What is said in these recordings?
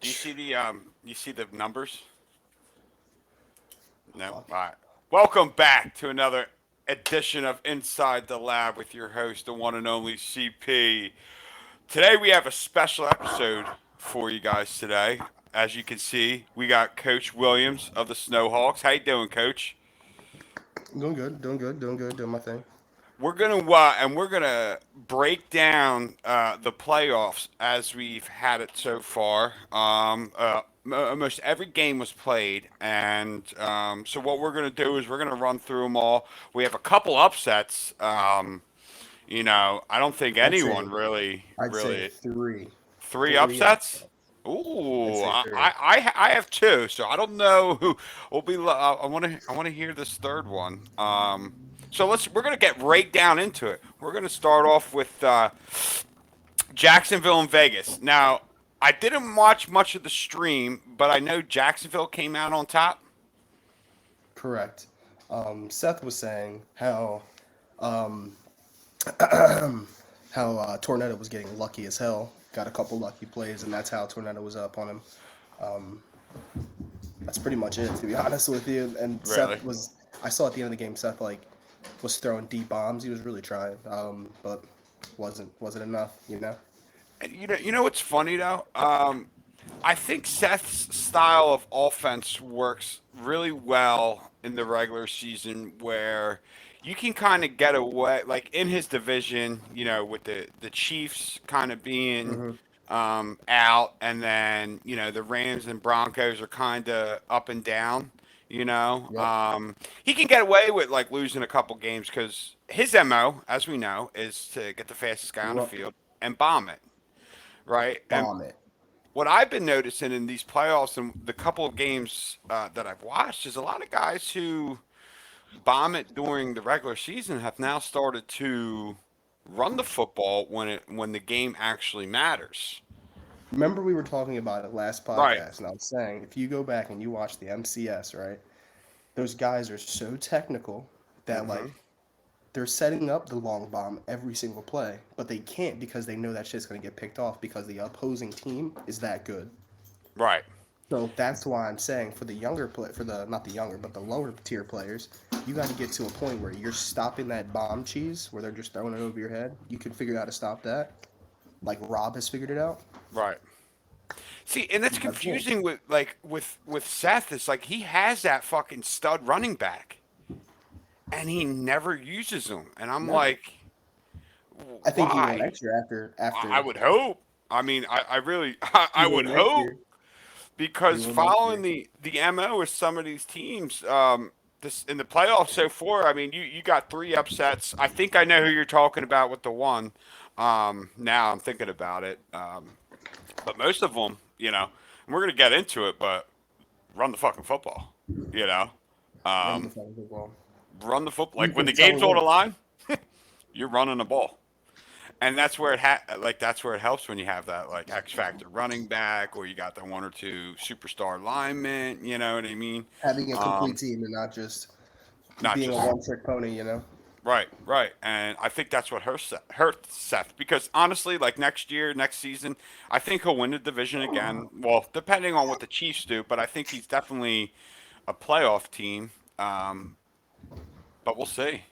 Do you see the numbers? No. All Fuck. right. Welcome back to another edition of Inside the Lab with your host, the one and only CP. Today we have a special episode for you guys today. As you can see, we got Coach Williams of the Snowhawks. How you doing, Coach? Doing my thing. We're gonna break down the playoffs as we've had it so far. Almost every game was played, and so what we're gonna do is we're gonna run through them all. We have a couple upsets. I don't think I'd say anyone really, I'd say really three. three Three up. upsets. I'd Ooh, say I, three. I I have two, so I don't know who will be. I want to hear this third one. So we're gonna get right down into it. We're gonna start off with Jacksonville and Vegas. Now, I didn't watch much of the stream, but I know Jacksonville came out on top. Correct. Seth was saying um, how Tornado was getting lucky as hell. Got a couple lucky plays, and that's how Tornado was up on him. Um, that's pretty much it, to be honest with you. And Really? I saw at the end of the game, Seth was throwing deep bombs. He was really trying, but wasn't enough, you know. You know what's funny though? I think Seth's style of offense works really well in the regular season where you can kind of get away, like in his division, with the Chiefs kind of being Hmm. out, and then, the Rams and Broncos are kind of up and down. Yep. He can get away with like losing a couple games because his MO, as we know, is to get the fastest guy on the Ru- field and bomb it, right? And Bomb it. what I've been noticing in these playoffs and the couple of games that I've watched is a lot of guys who bomb it during the regular season have now started to run the football when the game actually matters. Remember we were talking about it last Right. podcast, and I was saying if you go back and you watch the MCS, right, those guys are so technical that Hmm. like they're setting up the long bomb every single play, but they can't because they know that shit's gonna get picked off because the opposing team is that good. Right. So that's why I'm saying for the younger play, for the not the younger but the lower tier players, you got to get to a point where you're stopping that bomb cheese where they're just throwing it over your head. You can figure out how to stop that, like Rob has figured it out. Right. See, and that's That's it. confusing with Seth. It's like he has that fucking stud running back, and he never uses them. And I'm Never. like, I think he will why? next year I after would hope. I mean, I really, I he will would next hope year. He because will next following year. the MO with some of these teams, this in the playoffs so far. I mean, you got three upsets. I think I know who you're talking about with the one. Now I'm thinking about it. But most of them, and we're gonna get into it, but run the fucking football. You know, Run the um, fucking football. run the football. You Like when can the tell game's on the what. line, you're running the ball. And that's where that's where it helps when you have that like X factor running back, or you got the one or two superstar linemen. You know what I mean? Having a complete Um, team and not just Not being a just one trick pony, you know? right, right. And I think that's what hurt Seth because honestly, like next year, next season, I think he'll win the division again. Well, depending on what the Chiefs do, but I think he's definitely a playoff team. But we'll see.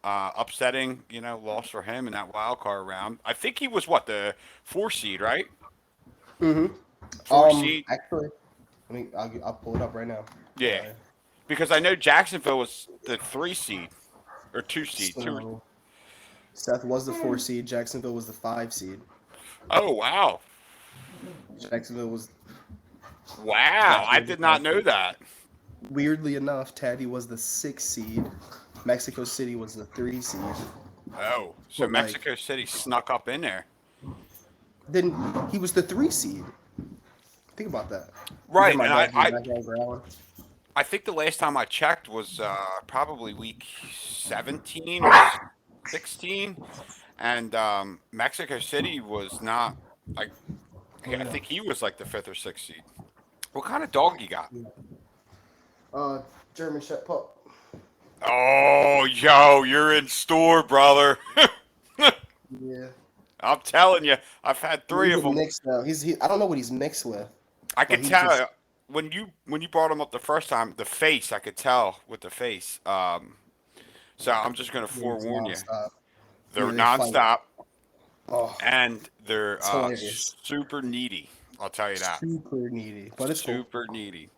Upsetting, loss for him in that wild card round. I think he was what, the 4 seed, right? Mm-hmm. 4 seed. Actually, I'll pull it up right now. Yeah, Uh, because I know Jacksonville was the 3 seed or 2 seed. Two. so Seth was the 4 seed. Jacksonville was the 5 seed. Oh wow, Jacksonville was wow! I Jacksonville was did the not five know seed. that. Weirdly enough, Taddy was the 6 seed. Mexico City was the 3 seed. Oh, so But like, Mexico City snuck up in there. then he was the 3 seed. Think about that. You hear Right, my and dog in the background growling? I think the last time I checked was probably week 17 or 16, and Mexico City was not like Oh I yeah. think he was like the fifth or sixth seed. What kind of dog you got? Uh, German Shepherd pup. Oh, yo, you're in store, brother. Yeah. I'm telling you, I've had three He's of a them. mix though. I don't know what he's mixed with. I Like could he's just tell when you brought him up the first time. The face, I could tell with the face. So I'm just gonna it's forewarn you. nonstop. They're Yeah, they fight. nonstop Oh, and they're it's hilarious. super needy. I'll tell you that. Super needy, but it's cool. Super needy.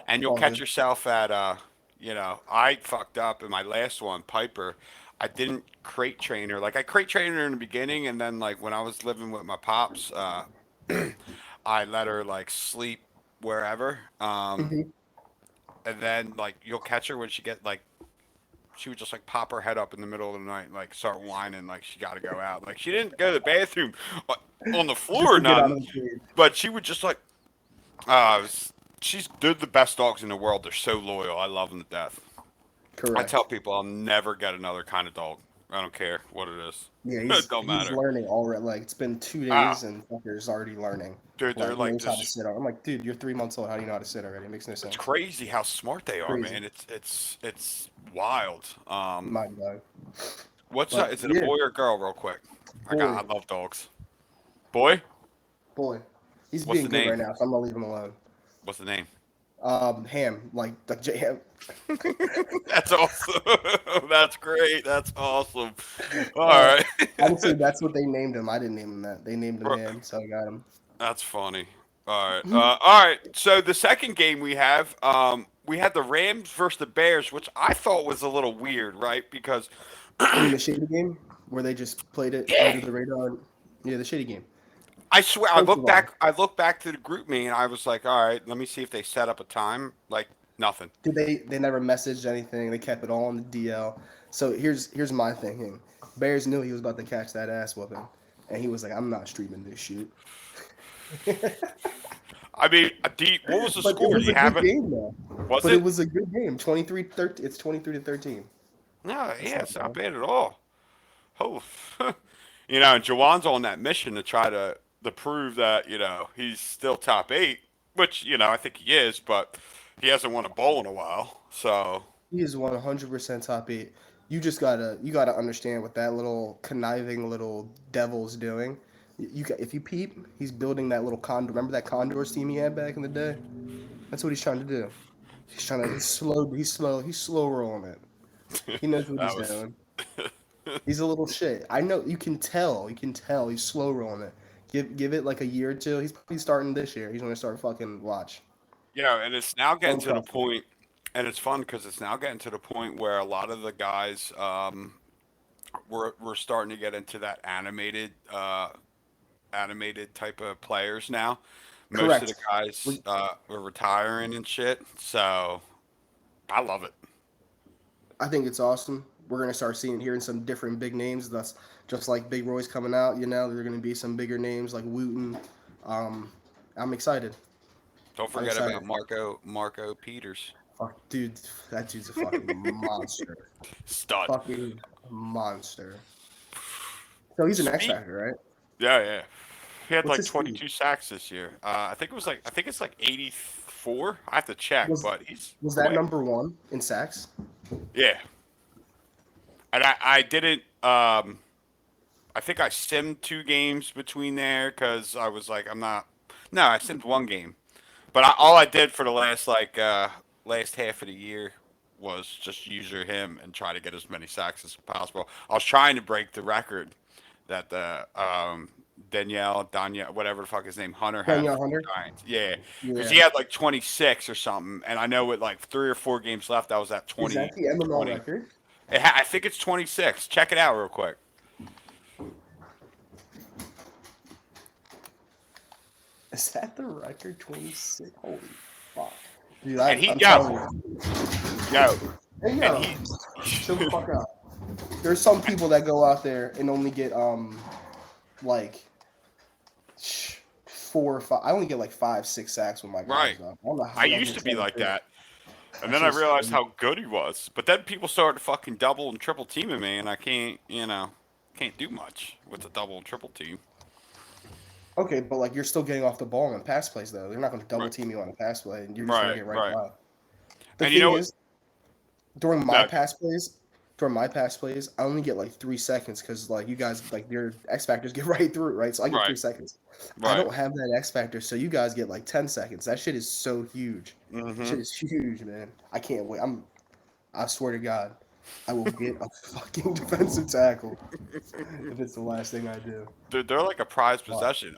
And It's you'll all catch good. yourself at I fucked up in my last one, Piper. I didn't crate train her. Like I crate trained her in the beginning, and then like when I was living with my pops, I let her like sleep wherever. Hmm. And then like you'll catch her when she get like she would just like pop her head up in the middle of the night, and, like start whining, like she got to go out. Like she didn't go to the bathroom on the Just floor, or to get out nothing, of the cage. but she would just like they're the best dogs in the world. They're so loyal. I love them to death. I tell Correct. people I'll never get another kind of dog. I don't care what it is. Yeah, It he's don't he's matter. learning already. Like it's been 2 days Ah, and Fucker's already learning. they're Like he like knows how to this. sit. I'm like, dude, you're 3 months old. How do you know how to sit already? It makes no It's sense. crazy how smart they are, Crazy. man. It's wild. Mind blowing. What's But is it a yeah, boy or girl? Real quick. boy, I love dogs. Boy, boy, he's what's being the good name? right now, so I'm gonna leave him alone. What's the name? Ham, like the Ham. That's awesome. That's great. That's awesome. All Uh, right. Honestly, that's what they named him. I didn't name him that. They named him Bro, Ham, so I got him. that's funny. All right. All right. So the second game we had the Rams versus the Bears, which I thought was a little weird, right? Because You mean the shitty game where they just played it under yeah, the radar? Yeah, the shitty game. I swear, First of all, I looked back to the group me, and I was like, all right, let me see if they set up a time. Like nothing. did they never messaged anything? They kept it all in the DL. So here's my thinking. Bears knew he was about to catch that ass whooping, and he was like, "I'm not streaming this shit." I mean, what was the But it score? Do was you a have good it? game though. Was But it it? was a good game. 23-13. It's 23-13. No, That's yeah, not it's not bad. bad at all. Oh, and Jawan's on that mission to try to prove that he's still top eight, which I think he is, but he hasn't won a bowl in a while. So He is 100% top eight. You gotta understand what that little conniving little devil's doing. If you peep, he's building that little condor. Remember that condor team he had back in the day? That's what he's trying to do. He's trying to he's slow rolling it. He knows what that he's was, doing. He's a little shit. I know you can tell he's slow rolling it. Give it like a year or two. He's probably starting this year. He's gonna start fucking watch. and it's now getting Don't to the trust him. point, and it's fun because it's now getting to the point where a lot of the guys, we're starting to get into that animated type of players now. Most of the Correct. guys We, are retiring and shit, so I love it. I think it's awesome. We're gonna start hearing some different big names. That's just like Big Roy's coming out. There are gonna be some bigger names like Wooten. Um, I'm excited. Don't I'm forget excited. about Marco Peters. Fuck, dude, that dude's a fucking monster. Stud. Fucking monster. So he's an X Speed. Factor, right? Yeah, yeah. He had What's like his speed? 22 sacks this year. I think it's like 84. I have to check, Was but he's was that quick. number one in sacks? Yeah. And I didn't I think I simmed 2 games between there cuz I was like I'm not. No, I simmed 1 game. But all I did for the last half of the year was just user him and try to get as many sacks as possible. I was trying to break the record that the Danielle, whatever the fuck his name, Hunter had Danielle for the Hunter. Giants. Yeah, because Yeah. he had like 26 or something, and I know with like 3 or 4 games left, I was at Is that 20, the MML 20. record? I think it's 26. Check it out real quick. Is that the record? 26. Holy fuck, dude! And he I'm telling yo you. yo Hey and yo, he chill the fuck out. There's some people that go out there and only get like 4 or 5. I only get like 5, 6 sacks with my right. guys up. I don't know I how y'all used get to be like 23. that. And That then I shit's realized crazy. how good he was. But then people started fucking double and triple teaming me, and I can't do much with the double and triple team. Okay, but like you're still getting off the ball on pass plays though. They're not going to double Right, team you on a pass play, and you're just going to right, get right right. by. The And you thing know what? is, during my No, pass plays, for my pass plays, I only get like 3 seconds because like you guys like your X factors get right through it, right? So I get Right. 3 seconds. I Right. don't have that X factor, so you guys get like 10 seconds. That shit is so huge. That Mm-hmm. shit is huge, man. I can't wait. I swear to God, I will get a fucking defensive tackle if it's the last thing I do. They're like a prized Wow. possession.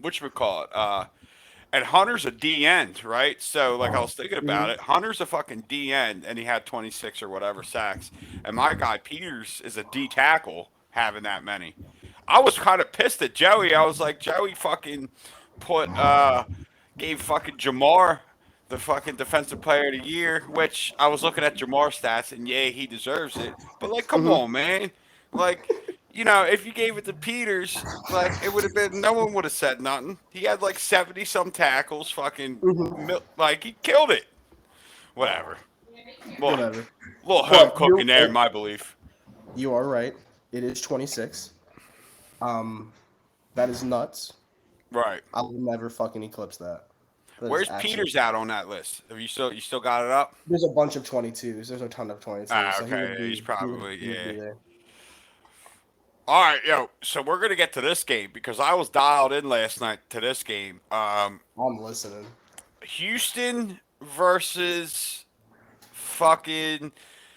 Whatchamacallit? And Hunter's a D end, right? So like I was thinking about Mhm. it. Hunter's a fucking D end, and he had 26 or whatever sacks. And my guy Peters is a D tackle, having that many. I was kind of pissed at Joey. I was like, Joey fucking put gave fucking Jamar the fucking defensive player of the year, which I was looking at Jamar stats, and yeah, he deserves it. But like, come Mhm. on, man. Like, if you gave it to Peters, like it would have been no one would have said nothing. He had like 70 some tackles, fucking Mhm. like he killed it. Whatever. Well, Whatever. little home But cooking there, in my belief. you are right. It is 26. Um, that is nuts. Right. I will never fucking eclipse that. That is Where's absolutely. Peters out on that list? Have you still got it up? There's a bunch of 22s. There's a ton of 22s, Ah, so he okay. would Yeah, he's be probably he would yeah. be there. All right, yo. So we're gonna get to this game because I was dialed in last night to this game. I'm listening. Houston versus fucking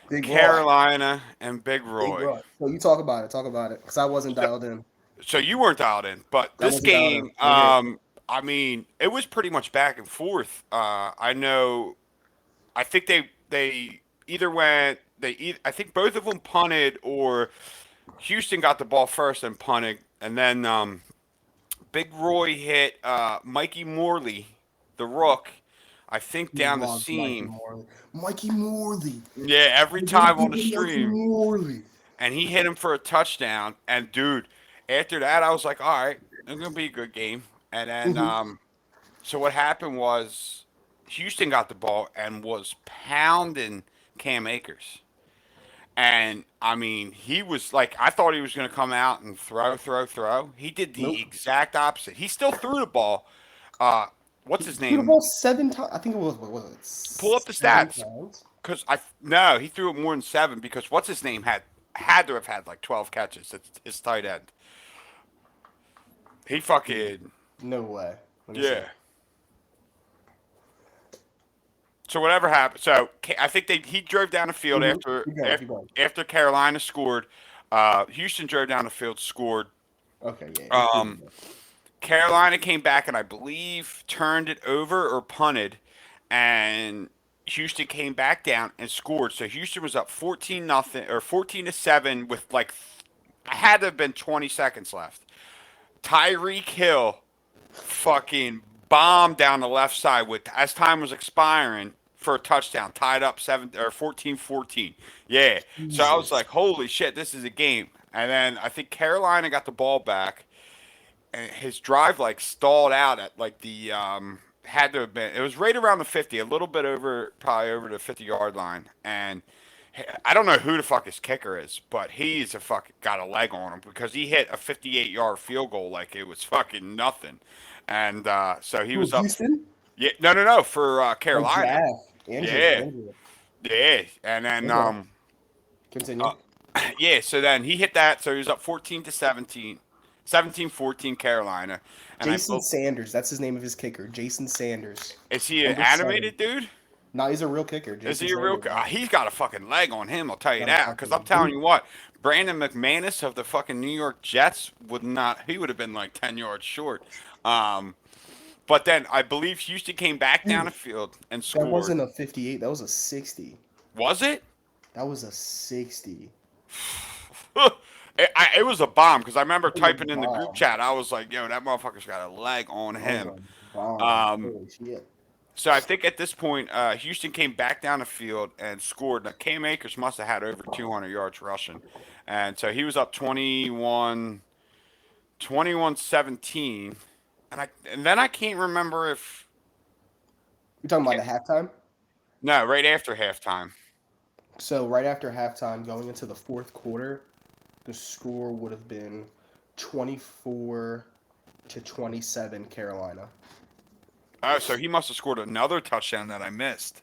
Big Roy. Carolina and Big Big Roy. Roy. So you talk about it. Talk about it. Because I wasn't So, dialed in. so you weren't dialed in, but I this wasn't dialed game, in. We'll hear it. I mean, it was pretty much back and forth. I know. I think they either went. I think both of them punted, or Houston got the ball first and punted, and then Big Roy hit Mikey Morley, the Rook, I think He down the loves Mikey seam. Morley. Mikey Morley. Yeah, every The little time on the people Mikey stream, Morley. and he hit him for a touchdown. And dude, after that, I was like, all right, it's gonna be a good game. And then, Hmm. so what happened was Houston got the ball and was pounding Cam Akers. And I mean, he was like, I thought he was going to come out and throw, throw, throw. He did the Nope. exact opposite. He still threw the ball. Uh, what's He his threw the name? ball 7 times. I think it was, what was it? Pull up the 7 stats. times? Because I no, he threw it more than seven. Because what's his name had to have had like 12 catches. It's his tight end. He fucking No way. Let me see. yeah. So whatever happened. So I think he drove down the field Hmm. after Keep going. Keep going. after Carolina scored. Houston drove down the field, scored. Okay, yeah. He threw the Um, ball. Carolina came back and I believe turned it over or punted, and Houston came back down and scored. So Houston was up 14-0 or 14-7 with like had to have been 20 seconds left. Tyreek Hill fucking bombed down the left side with as time was expiring for a touchdown, tied up 14-14. Yeah. So I was Jesus. like, holy shit, this is a game. And then I think Carolina got the ball back and his drive like stalled out at like the had to have been it was right around the 50, a little bit over, probably over the 50-yard line. And I don't know who the fuck his kicker is, but he's a fucking got a leg on him because he hit a 58-yard field goal like it was fucking nothing. And so he Who, was up. Houston? Yeah, no, for Oh, Carolina. draft. Andrew. Yeah, Andrew. yeah, and then Okay. Continue. uh, yeah, so then he hit that, so he was up 14-17, 17-14 Carolina, and Jason Sanders. That's his name of his kicker. Jason Sanders. is he an Number 7. animated dude? No, he's a real kicker. Is Jason he a real? Sanders. He's got a fucking leg on him. I'll tell you Got a that. Because I'm fucking telling boot. you what, Brandon McManus of the fucking New York Jets would not. He would have been like 10 yards short. But then I believe Houston came back down Dude, the field and that scored. wasn't a 58. That was a 60. Was it? That was a 60. It was a bomb because I remember That was a typing in the group bomb. chat. I was like, "Yo, that motherfucker's got a leg on That was him." a bomb. Um, Holy shit. so I think at this point, Houston came back down the field and scored. Now, Cam Akers must have had over 200 yards rushing, and so he was up 21-17. And then I can't remember if You're talking about the halftime? no, right after halftime. So right after halftime, going into the fourth quarter, the score would have been 24-27 Carolina. Oh, so he must have scored another touchdown that I missed.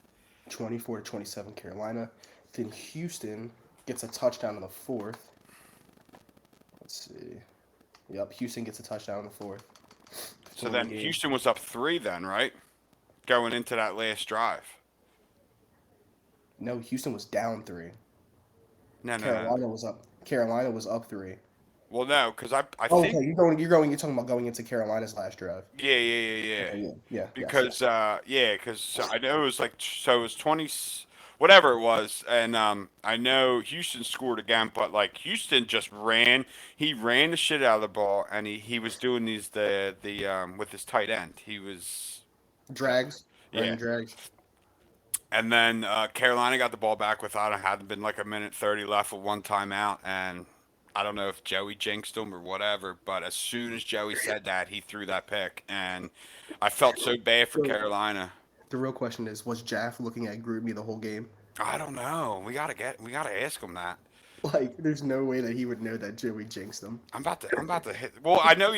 24-27 Carolina. Then Houston gets a touchdown in the fourth. Let's see. Yep, Houston gets a touchdown in the fourth to So win the then game. Houston was up 3 then, right? Going into that last drive. No, Houston was down 3. No, no, no. Carolina was up. Carolina was up 3. Well, no, because I Oh, think okay. You're talking about going into Carolina's last drive. yeah. Okay, yeah, Because yes. because I know it was like so it was 20 whatever it was, and I know Houston scored again, but like Houston just ran, he ran the shit out of the ball, and he was doing these the with his tight end, he was Drags, yeah, running drags. and then Carolina got the ball back with I don't hadn't been like a minute 30 left with one timeout, and I don't know if Joey jinxed him or whatever, but as soon as Joey said that, he threw that pick, and I felt so bad for So Carolina. the real question is, was Jaff looking at Gruden the whole game? I don't know. We gotta ask him that. Like, there's no way that he would know that Joey jinxed him. I'm about to hit. Well, I know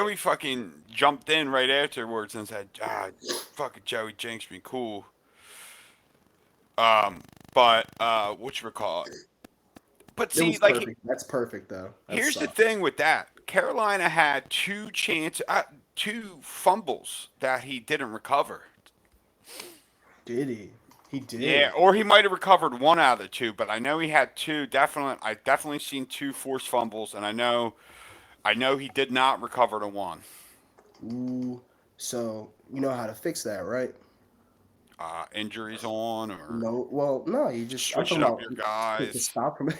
he fucking jumped in right afterwards and said, "Ah, fucking Joey jinxed me, cool." Um, but what you recall? But It see, was like, perfect. That's perfect though. That here's the sucked. thing with that. Carolina had two fumbles that he didn't recover. Did he? He Yeah, did. or he might have recovered one out of the two, but I know he had two. I definitely seen two forced fumbles, and I know he did not recover the one. Ooh. So you know how to fix that, right? Injuries on or No. Well, no. You just. I'm switching talking up about your to guys. stop from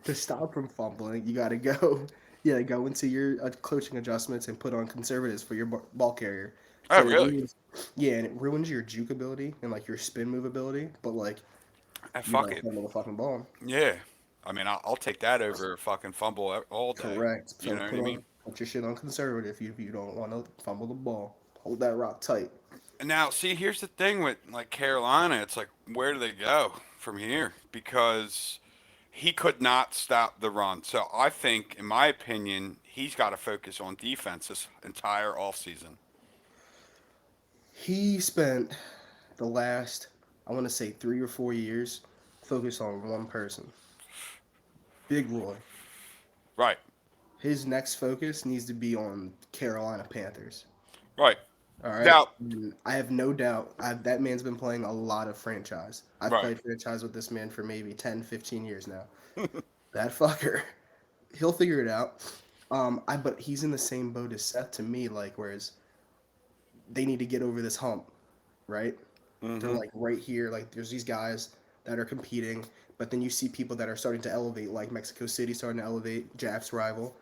to stop from fumbling. You got to go. Yeah, go into your coaching adjustments and put on conservatives for your ball carrier. Oh, So it really? ruins. Yeah, and it ruins your juke ability and like your spin move ability. But like you Fuck don't it. handle the fucking ball. Yeah. I mean, I'll take that over a fucking fumble all day. Correct. You So know what I mean? put your shit on conservative if you don't want to fumble the ball. Hold that rock tight. And now, see, here's the thing with like Carolina. It's like, where do they go from here? Because he could not stop the run. So I think, in my opinion, he's got to focus on defense this entire offseason. He spent the last, I want to say, 3 or 4 years focused on one person, Big Roy. Right. His next focus needs to be on Carolina Panthers. Right. All right. Now, And I have no doubt that man's been playing a lot of franchise. I've right. played franchise with this man for maybe 10, 15 years now. That fucker, he'll figure it out. But he's in the same boat as Seth to me, like, whereas they need to get over this hump, right? They're Mm-hmm. like right here. Like there's these guys that are competing, but then you see people that are starting to elevate, like Mexico City starting to elevate, Jaff's rival.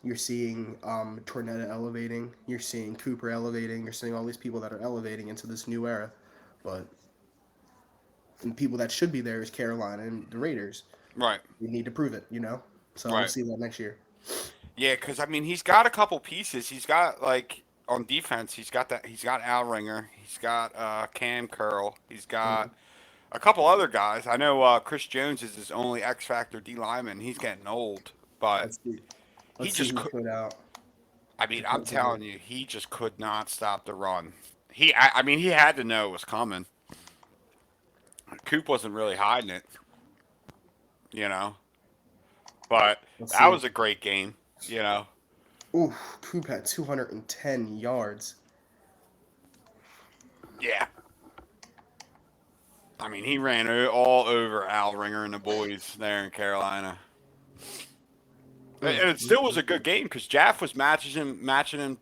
You're seeing Tornetta elevating. You're seeing Cooper elevating. You're seeing all these people that are elevating into this new era. But the people that should be there is Carolina and the Raiders. Right. We need to prove it, you know? So we'll Right. see that next year. Yeah, because I mean, he's got a couple pieces. He's got like on defense, he's got that. He's got Al Ringer. He's got Cam Curl. He's Mhm. got a couple other guys. I know Chris Jones is his only X Factor D lineman. He's getting old, but Let's see. he Let's see just who could. put out. I mean, Who I'm put out. telling you, he just could not stop the run. I mean, he had to know it was coming. Coop wasn't really hiding it, you know. But Let's that see. was a great game, you know. Ooh, Coop had 210 yards. Yeah. I mean, he ran all over Al Ringer and the boys there in Carolina. Mm, And it mm, still was mm, a good mm. game because Jaff was matching him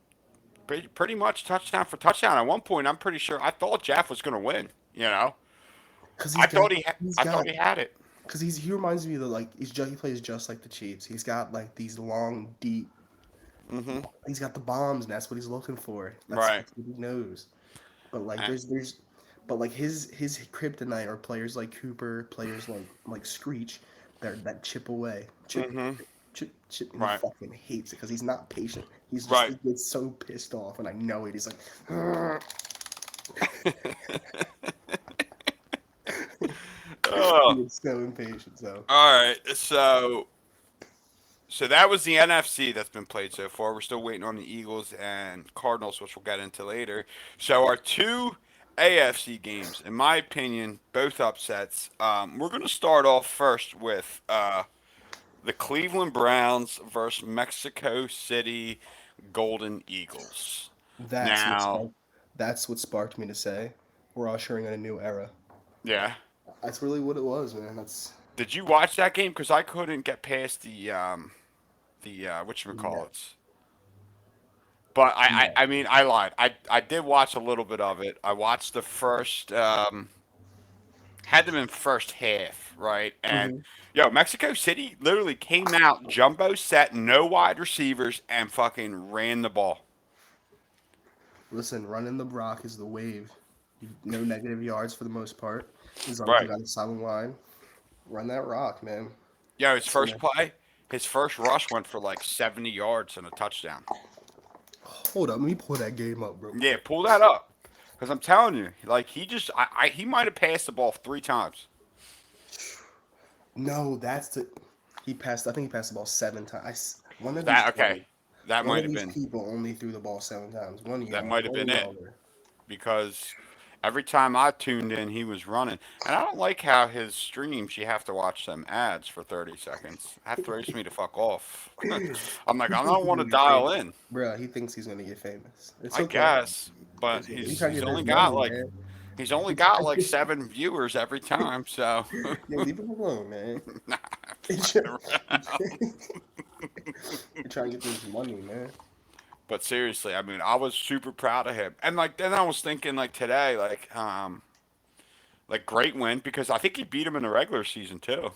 pretty much touchdown for touchdown. At one point, I'm pretty sure I thought Jaff was going to win. You know, Cause he's I got, thought he had it. cause he reminds me of the like he plays just like the Chiefs. He's got like these long, deep. Hmm. He's got the bombs, and that's what he's looking for. Right. That's what he knows. But like And, but like his kryptonite are players like Cooper, players like Screech, that chip away, hmm. chip, and he Right. fucking hates it because he's not patient. Right. He gets so pissed off, and I know it. He's like, he Oh. is so impatient. So All right. So that was the NFC that's been played so far. We're still waiting on the Eagles and Cardinals, which we'll get into later. So our two AFC games, in my opinion, both upsets. We're going to start off first with the Cleveland Browns versus Mexico City Golden Eagles. That's what Now, sparked. That's what sparked me to say we're ushering in a new era. yeah, That's really what it was, man. That's did you watch that game? Because I couldn't get past the no, whatchamacallits. But no. I mean, I lied. I did watch a little bit of it. I watched the first, had them in first half, right? And hmm yo, Mexico City literally came out jumbo set, no wide receivers, and fucking ran the ball. Listen, running the rock is the wave. No negative yards for the most part, as long as you Right. got a solid line. Run that rock, man. Yo, his So, first play, his first rush went for like 70 yards and a touchdown. hold up, let me pull that game up real Yeah, quick. pull that up. Because I'm telling you, like, he just, he might have passed the ball 3 times. No, that's the. He passed. I think he passed the ball 7 times. One of these That, okay. players, That one might of have these been, people only threw the ball 7 times. One of that y'all, might have one of been it. y'all there. Because every time I tuned in, he was running. And I don't like how his streams, you have to watch them ads for 30 seconds. That throws me to fuck off. I'm like, He I thinks don't he's want gonna to get dial famous, in. bro. He thinks he's gonna get famous. It's I okay. guess, but It's okay. He trying to he's get only this got money, like man. he's only He got trying like to. 7 viewers every time. So Yo, leave him alone, man. nah, He fucking try- he around. trying to get this money, man. But seriously, I mean, I was super proud of him. And like then I was thinking like today, like great win because I think he beat him in the regular season too.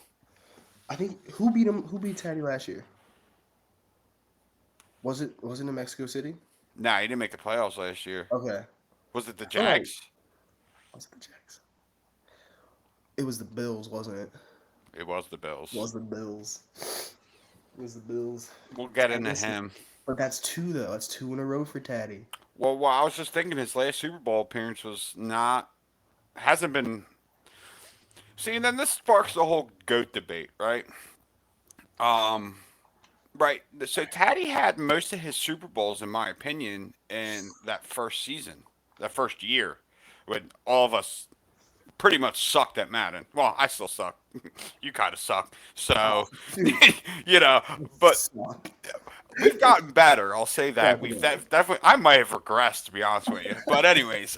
I think who beat him? Who beat Taddy last year? Was it in Mexico City? Nah, he didn't make the playoffs last year. Okay. Was it the I feel like Jags? was it the Jags? It was the Bills, wasn't it? It was the It was Bills. the Bills. It was the Bills. We'll get And into listen, him. but that's two though. That's two in a row for Taddy. Well, I was just thinking his last Super Bowl appearance was not hasn't been. See, and then this sparks the whole goat debate, right? Um, right. So Taddy had most of his Super Bowls, in my opinion, in that first season, that first year, when all of us pretty much sucked at Madden. Well, I still suck. You kind of suck. Oh, So, dude, you know, but suck. we've gotten better. I'll say that. We've Definitely. definitely. I might have regressed, to be honest with you. But anyways,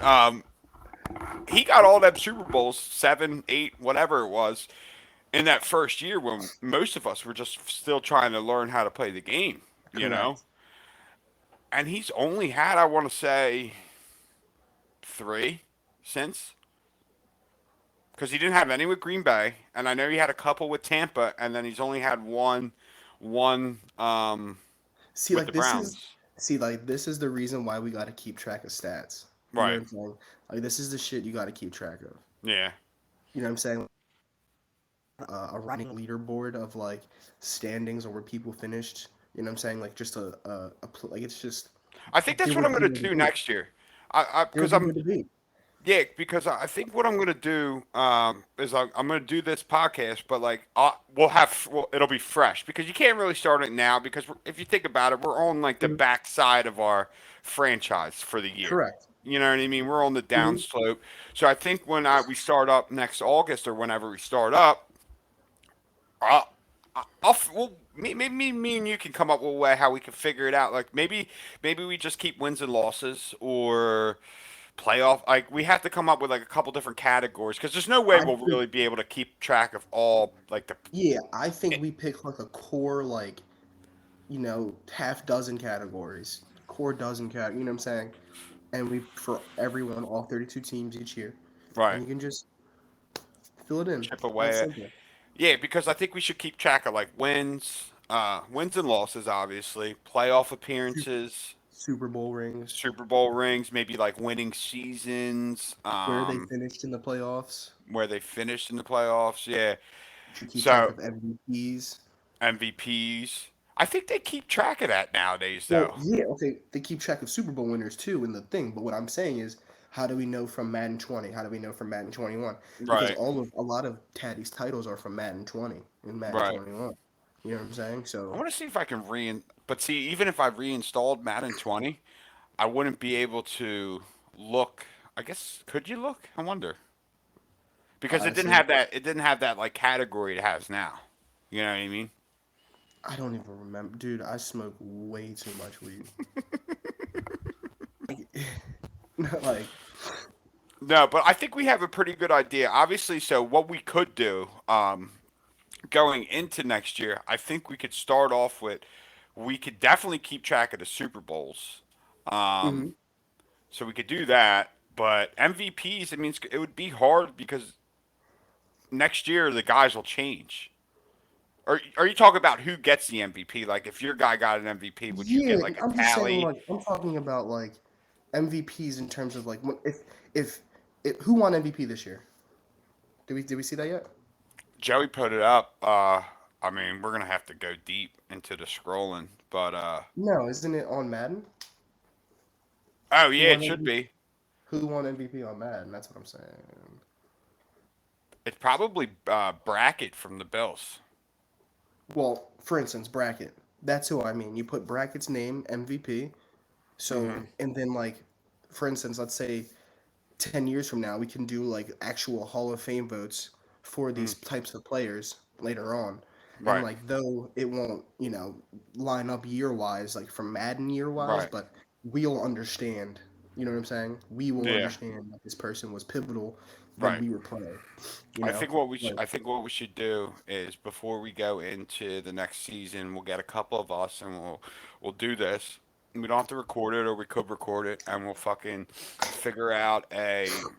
he got all them Super Bowls, 7, 8, whatever it was, in that first year when most of us were just still trying to learn how to play the game. You know, Correct. and he's only had, I want to say, 3 since. Because he didn't have any with Green Bay, and I know he had a couple with Tampa, and then he's only had one See, with the like this is Browns. see, like this is the reason why we got to keep track of stats. You know what Right. I'm saying? Like this is the shit you got to keep track of. Yeah. You know what I'm saying? A running leaderboard of like standings or where people finished. You know what I'm saying? Like just like it's just I think that's there what I'm would be gonna no do debate. next year. There would Because be no I'm debate. Yeah, because I think what I'm gonna do is I'm gonna do this podcast, but like it'll be fresh because you can't really start it now because if you think about it, we're on like the Mhm. backside of our franchise for the year. Correct. You know what I mean? We're on the hmm downslope. So I think when we start up next August or whenever we start up, I'll, maybe me and you can come up with a way how we can figure it out. Like maybe we just keep wins and losses or playoff. Like we have to come up with like a couple different categories because there's no way I we'll think really be able to keep track of all like the. yeah, I think we pick like a core like half dozen categories, core dozen cat. You know what I'm saying? And we for everyone, all 32 teams each year, and Right. you can just fill it in. Chip That away at. simple. Yeah, because I think we should keep track of like wins and losses, obviously, playoff Su- appearances, Super Bowl rings, Super Bowl rings, maybe like winning seasons, where they finished in the playoffs. where they finished in the playoffs. Yeah. You should keep track So of MVPs. MVPs. I think they keep track of that nowadays, Well, though. yeah, okay, they keep track of Super Bowl winners too in the thing. But what I'm saying is, how do we know from Madden 20? How do we know from Madden 21? Because Right. a lot of Taddy's titles are from Madden 20 and Madden Right. 21. You know what I'm saying? I So want to see if I can but see, even if I reinstalled Madden 20, I wouldn't be able to look. I guess could you look? I wonder because it didn't Honestly, have that. It didn't have that like category it has now. You know what I mean? I don't even remember, dude. I smoke way too much weed. Like, No, but I think we have a pretty good idea. Obviously, so what we could do going into next year, I think we could start off with we could definitely keep track of the Super Bowls. Um, mhm. so we could do that. But MVPs, I mean, it would be hard because next year the guys will change. Are you talking about who gets the MVP? Like, if your guy got an MVP, would you Yeah, get like a I'm just saying, tally? like, I'm talking about like MVPs in terms of like if, if who won MVP this year? Did we see that yet? Joey put it up. I mean, we're gonna have to go deep into the scrolling, but No, isn't it on Madden? oh Who yeah, won it should MVP? be. Who won MVP on Madden? That's what I'm saying. It's probably Bracket from the Bills. Well, for instance, bracket. That's who I mean. You put bracket's name MVP. So Hmm. and then like, for instance, let's say 10 years from now we can do like actual Hall of Fame votes for Mm, these types of players later on. And right, like though it won't, line up year wise, like from Madden year wise, right, but we'll understand. You know what I'm saying? We will yeah, understand that this person was pivotal when right. we were playing. You know? Like, I think what we should do is before we go into the next season, we'll get a couple of us and we'll do this. We don't have to record it, or we could record it, and we'll fucking figure out a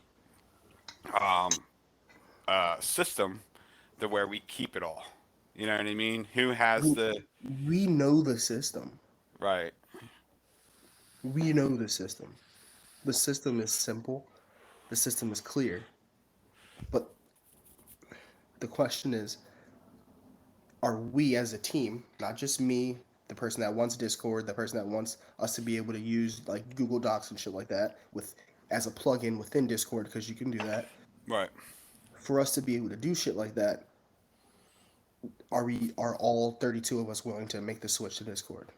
um system to where we keep it all. You know what I mean? Who has we, the we know the system. right? We know the system. The system is simple. The system is clear. But the question is, are we as a team, not just me, the person that wants Discord, the person that wants us to be able to use like Google Docs and shit like that with as a plugin within Discord because you can do that. Right. For us to be able to do shit like that, are all 32 of us willing to make the switch to Discord?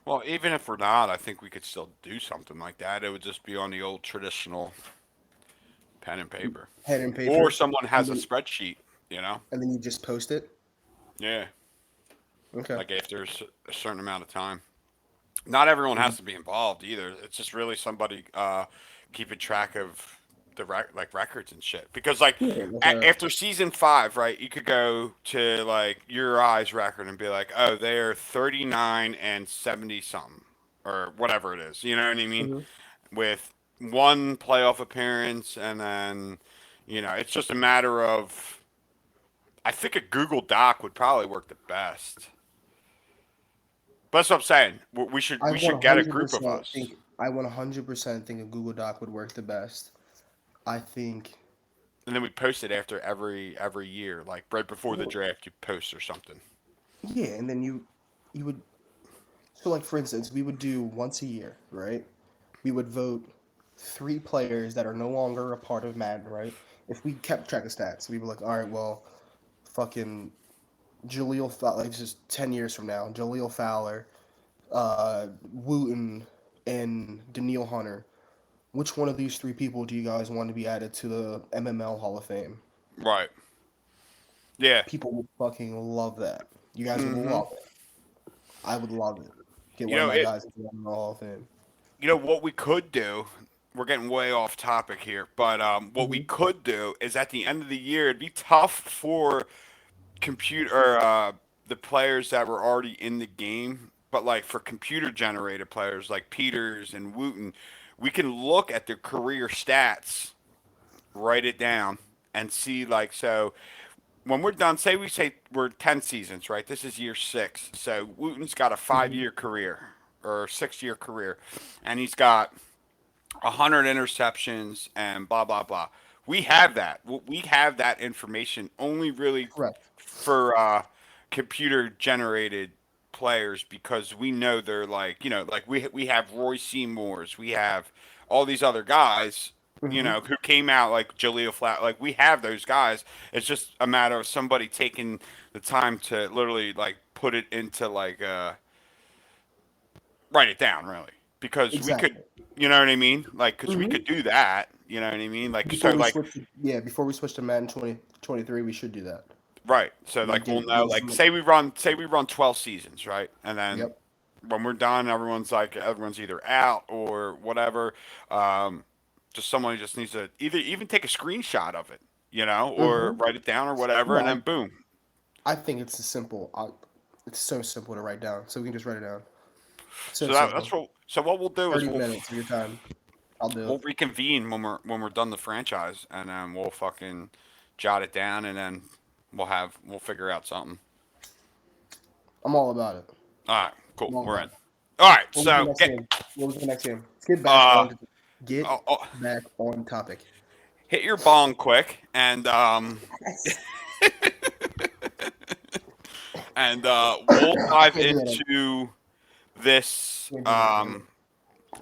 Well, even if we're not, I think we could still do something like that. It would just be on the old traditional pen and paper, Pen and or paper, someone and has a then spreadsheet. You know? you just post it. Yeah. Okay. Like after a certain amount of time. Not everyone Mhm. has to be involved either. It's just really somebody keeping track of the like records and shit. Because like Yeah, like a after season 5, right, you could go to like your eyes record and be like, oh, they're 39 and 70 something or whatever it is. You know what I mean? mhm. With one playoff appearance, and then it's just a matter of. I think a Google Doc would probably work the best. But that's what I'm saying. I We should get a group of us. I 100% think a Google Doc would work the best. I think, And then we post it after every year, like right before the well, draft, you post or something. yeah, and then you would, so like for instance, we would do once a year, right? We would vote 3 players that are no longer a part of Madden, right? If we kept track of stats, we were like, all right, well, fucking Jaleel Fowler, like just 10 years from now, Jaleel Fowler, Wooten, and Daniil Hunter. Which one of these 3 people do you guys want to be added to the MML Hall of Fame? Right. Yeah. People would fucking love that. You guys would Hmm. love it. I would love it. Get You one of know my it. guys into the MML Hall of Fame. You know what we could do. We're getting way off topic here, but what we Hmm. could do is at the end of the year, it'd be tough for computer the players that were already in the game, but like for computer generated players like Peters and Wooten, we can look at their career stats, write it down, and see like so when we're done. Say we're 10 seasons, right? This is year 6. So Wooten's got a five Hmm. year career or 6 year career, and he's got 100 interceptions and blah blah blah. We have that. We have that information only really Correct. for computer generated players because we know they're like like we have Roy Seymour's, we have all these other guys Hmm. who came out like Jaleel Flat. Like we have those guys. It's just a matter of somebody taking the time to literally like put it into like write it down really. because we could, Exactly. you know what I mean? Like, because we hmm could do that. You know what I mean? Like, Before so we like, switch, before we switch to Madden 2023, we should do that. right. So Like, like, we'll give know. us Like, some. say we run 12 seasons, right? And then Yep. when we're done, everyone's either out or whatever. Um, just someone who just needs to either even take a screenshot of it, or hmm write it down or whatever, No, and then boom. I think it's a simple. It's so simple to write down. So we can just write it down. So So that's simple. what. So what we'll do is 30 minutes of your time. I'll do we'll it. reconvene when we're done the franchise, and then we'll fucking jot it down, and then we'll figure out something. I'm all about it. All right, cool. I'm all We're about in. it. All right, What was the so next get game? What was the next game? Let's get back uh on. Get oh, oh, back on topic. hit your bong quick, and Yes. we'll dive Can't do that. into this. Can't do that. Can't do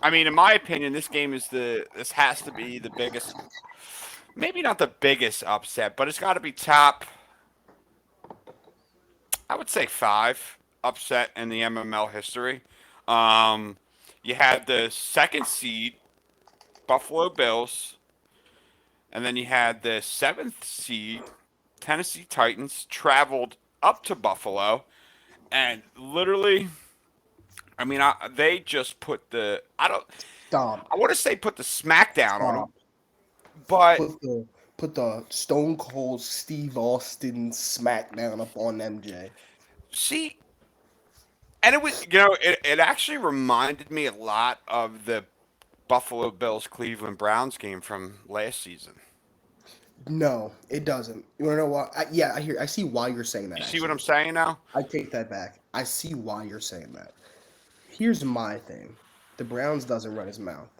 I mean, in my opinion, this has to be the biggest, maybe not the biggest upset, but it's got to be top. I would say five upset in the MML history. Um, you had the second seed Buffalo Bills, and then you had the seventh seed Tennessee Titans traveled up to Buffalo, and literally, I mean, they just put the Stop. I want to say put the smackdown on them, Stop. but Put the Stone Cold Steve Austin smackdown up on MJ. see, and it was it actually reminded me a lot of the Buffalo Bills Cleveland Browns game from last season. No, it doesn't. You wanna know why? Yeah, I see why you're saying that. You see what I'm Actually, saying now? I take that back. I see why you're saying that. Here's my thing: the Browns doesn't run his mouth.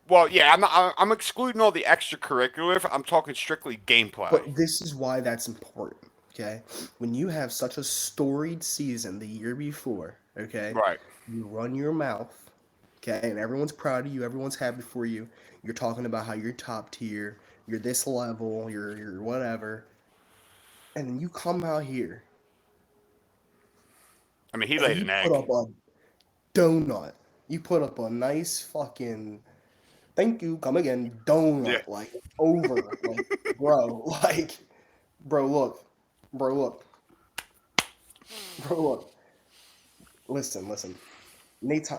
Well, yeah, I'm excluding all the extracurricular. I'm talking strictly gameplay. But this is why that's important. Okay, when you have such a storied season the year before, okay, Right. you run your mouth, okay, and everyone's proud of you, everyone's happy for you. You're talking about how you're top tier, you're this level, you're whatever, and then you come out here I mean, he and laid you an put egg. up a donut. You put up a nice fucking thank you, come again, Yeah. donut, like over, like bro, like bro, look, bro, look, bro, look. Listen. Nate,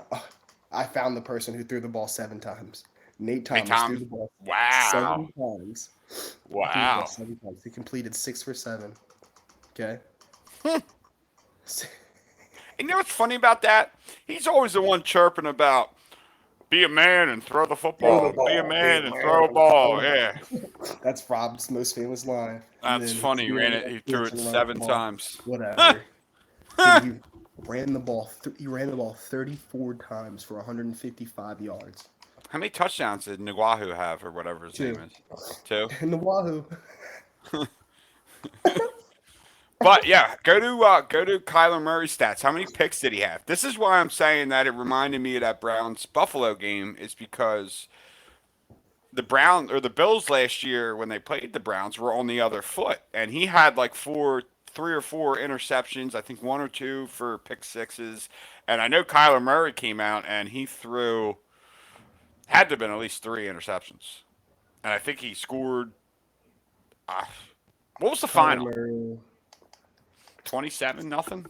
I found the person who threw the ball 7 times. Nate Hey, Thomas threw Tom. the ball Wow. 7 times. He threw the ball Wow. 7 times. He completed 6 for 7. Okay. You know what's funny about that? He's always the one chirping about be a man and throw the Throw the football. Be a ball, big man and throw a man. ball. Yeah. That's Rob's most famous line. And That's then funny. He be on ran the it. He threw pitch it and run the seven ball. times. Whatever. Dude, he ran the ball. He ran the ball 34 times for 155 yards. How many touchdowns did Nwahu have, or whatever his name 2. is? Two. And the Wahoo. But yeah, go to Kyler Murray stats. How many picks did he have? This is why I'm saying that it reminded me of that Browns Buffalo game, is because the Bills last year when they played the Browns were on the other foot, and he had like 3 or 4 interceptions. I think 1 or 2 for pick sixes, and I know Kyler Murray came out and he threw had to have been at least 3 interceptions, and I think he scored. Uh, what was the Kyler final? Murray. 27 nothing.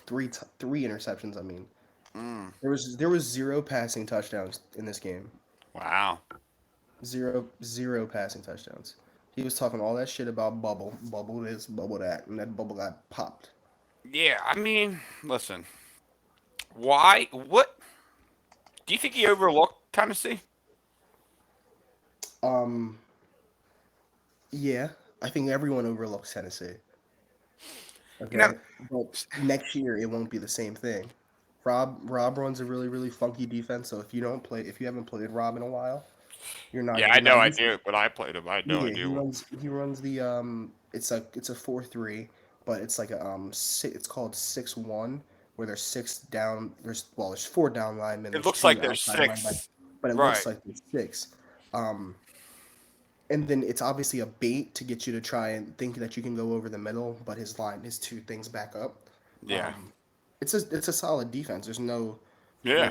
Three interceptions. I mean, Mm, there was 0 passing touchdowns in this game. wow. Zero passing touchdowns. He was talking all that shit about bubble this, bubble that, and that bubble got popped. Yeah, I mean, listen. Why? What do you think he overlooked Tennessee? Um, yeah, I think everyone overlooks Tennessee. You know, Okay, but next year it won't be the same thing. Rob runs a really funky defense. So if you haven't played Rob in a while, you're not yeah, I you're know not I used to do, it. but I played him. I had no Yeah, idea. he runs the it's a 4-3, but it's like it's called 6-1 where there's six down there's 4 down linemen, It there's looks two like there's outside linemen, six. but it looks Right. like there's six. Um, and then it's obviously a bait to get you to try and think that you can go over the middle, but his 2 things back up. Yeah. It's a solid defense. There's Yeah.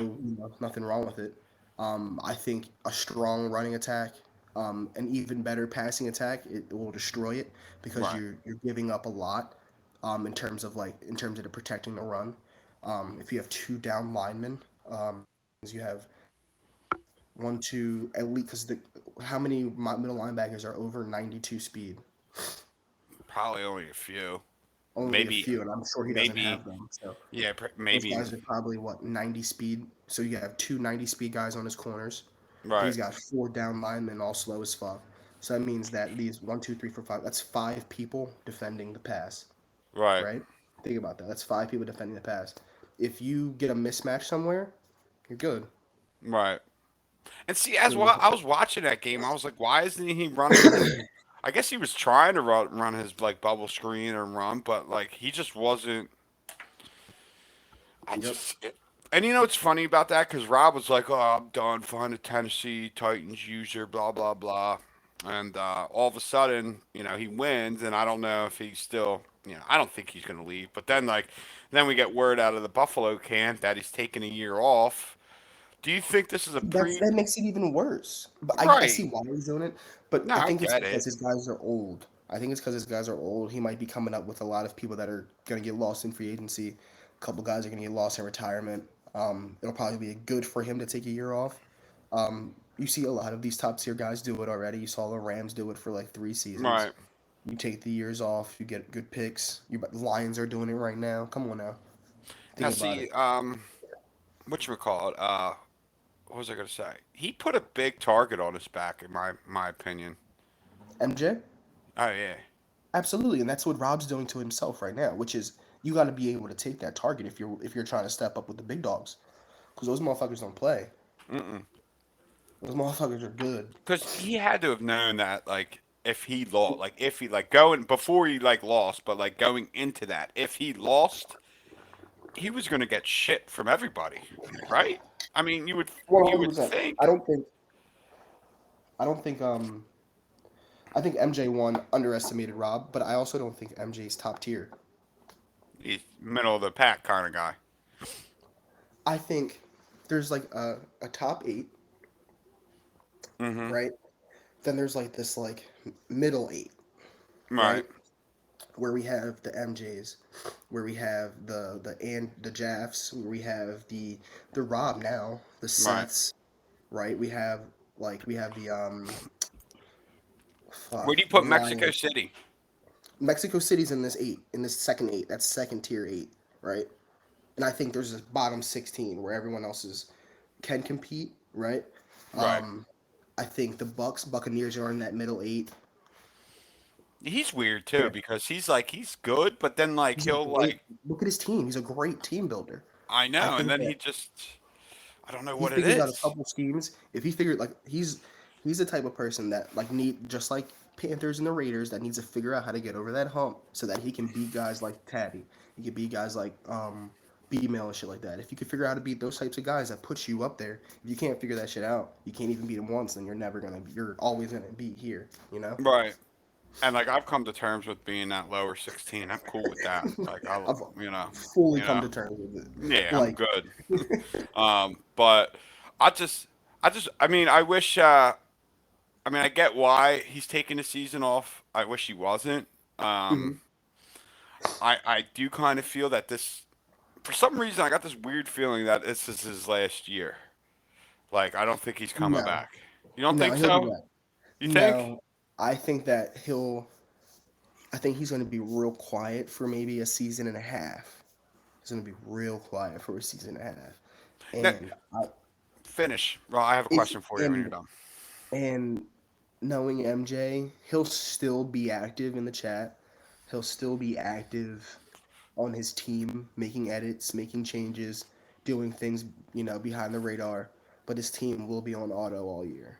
nothing wrong with it. I think a strong running attack, an even better passing attack, it will destroy it because Right. you're giving up a lot, in terms of the protecting the run. If you have two down linemen, you have one, two, at least because the how many middle linebackers are over 92 speed? Probably only a few. Only a Maybe. few, and I'm sure he doesn't Maybe. have them. So Yeah. those Maybe. guys are probably what 90 speed. So you have two 90 speed guys on his corners. Right. He's got four down linemen, all slow as fuck. So that means that these one, two, three, four, five. That's five people defending the pass, Right. right? Think about that. That's five people defending the pass. If you get a mismatch somewhere, you're good. Right. And see, So as well, I was watching that game. I was like, why isn't he running? I guess he was trying to run his like bubble screen or run, but like he just wasn't. I yep. just. And you know what's funny about that? Because Rob was like, "Oh, I'm done. Find a Tennessee Titans user, blah blah blah," and all of a sudden, he wins, and I don't know if he's still. I don't think he's going to leave. But then, then we get word out of the Buffalo camp that he's taking a year off. Do you think this is a That makes it even worse. But I right? see why he's doing it. But No, I I think it's get because it. his guys are old. I think it's because his guys are old. He might be coming up with a lot of people that are gonna get lost in free agency. A couple guys are gonna get lost in retirement. It'll probably be good for him to take a year off. You see a lot of these top tier guys do it already. You saw the Rams do it for like 3 seasons. Right. You take the years off. You get good picks. The Lions are doing it right now. Come on now, Now think about see, it. whatchamacallit, what was I gonna say? He put a big target on his back, in my opinion. MJ. Oh yeah. Absolutely, and that's what Rob's doing to himself right now, which is you got to be able to take that target if you're trying to step up with the big dogs, because those motherfuckers don't play. Mm-mm. Those motherfuckers are good. Because he had to have known that, like, if he lost, like, if he like going before he like lost, but like going into that, if he lost, he was gonna get shit from everybody, right? I mean, One you hundred would percent. think I don't think. I don't think. I think MJ one underestimated Rob, but I also don't think MJ's top tier. he's middle of the pack kind of guy. I think there's like a top eight, Mm-hmm. right? Then there's like this like middle eight, Right. right? Where we have the MJs, where we have the Jaffs, where we have the Rob now, the Right. Seths, right? We have the Where do you the put Mexico Lions. City? Mexico City's in this eight, in this second eight. That's second tier eight, right? And I think there's this bottom 16 where everyone else can compete, right? Right. Um, I think the Buccaneers are in that middle eight. He's weird Yeah, too because he's good, but then like he's a he'll great. like Look at his team. He's a great team builder. I I know, and think then that he just I don't know he what it figures out a is. couple schemes. If he figured like he's the type of person that like need just like Panthers and the Raiders that needs to figure out how to get over that hump so that he can beat guys like Taddy. He can beat guys like B-mail and shit like that. If you can figure out how to beat those types of guys that puts you up there, if you can't figure that shit out, you can't even beat them once, then you're always gonna be here, you know? Right. And like I've come to terms with being that lower 16. I'm cool with that. Like I'll, I've fully you come know, to terms with it. yeah, I'm Like good. But I just, I mean, I wish, I mean, I get why he's taking the season off. I wish he wasn't. Um, mhm. I do kind of feel that for some reason, I got this weird feeling that this is his last year. Like, I don't think he's coming No. back. You don't No, think he'll be so? back. You think? No. I think that I think he's going to be real quiet for maybe a season and a half. He's going to be real quiet for a season and a half. No, And I, finish. Well, I have a if question for you when you're and done. and knowing MJ, he'll still be active in the chat. He'll still be active on his team, making edits, making changes, doing things, behind the radar. But his team will be on auto all year.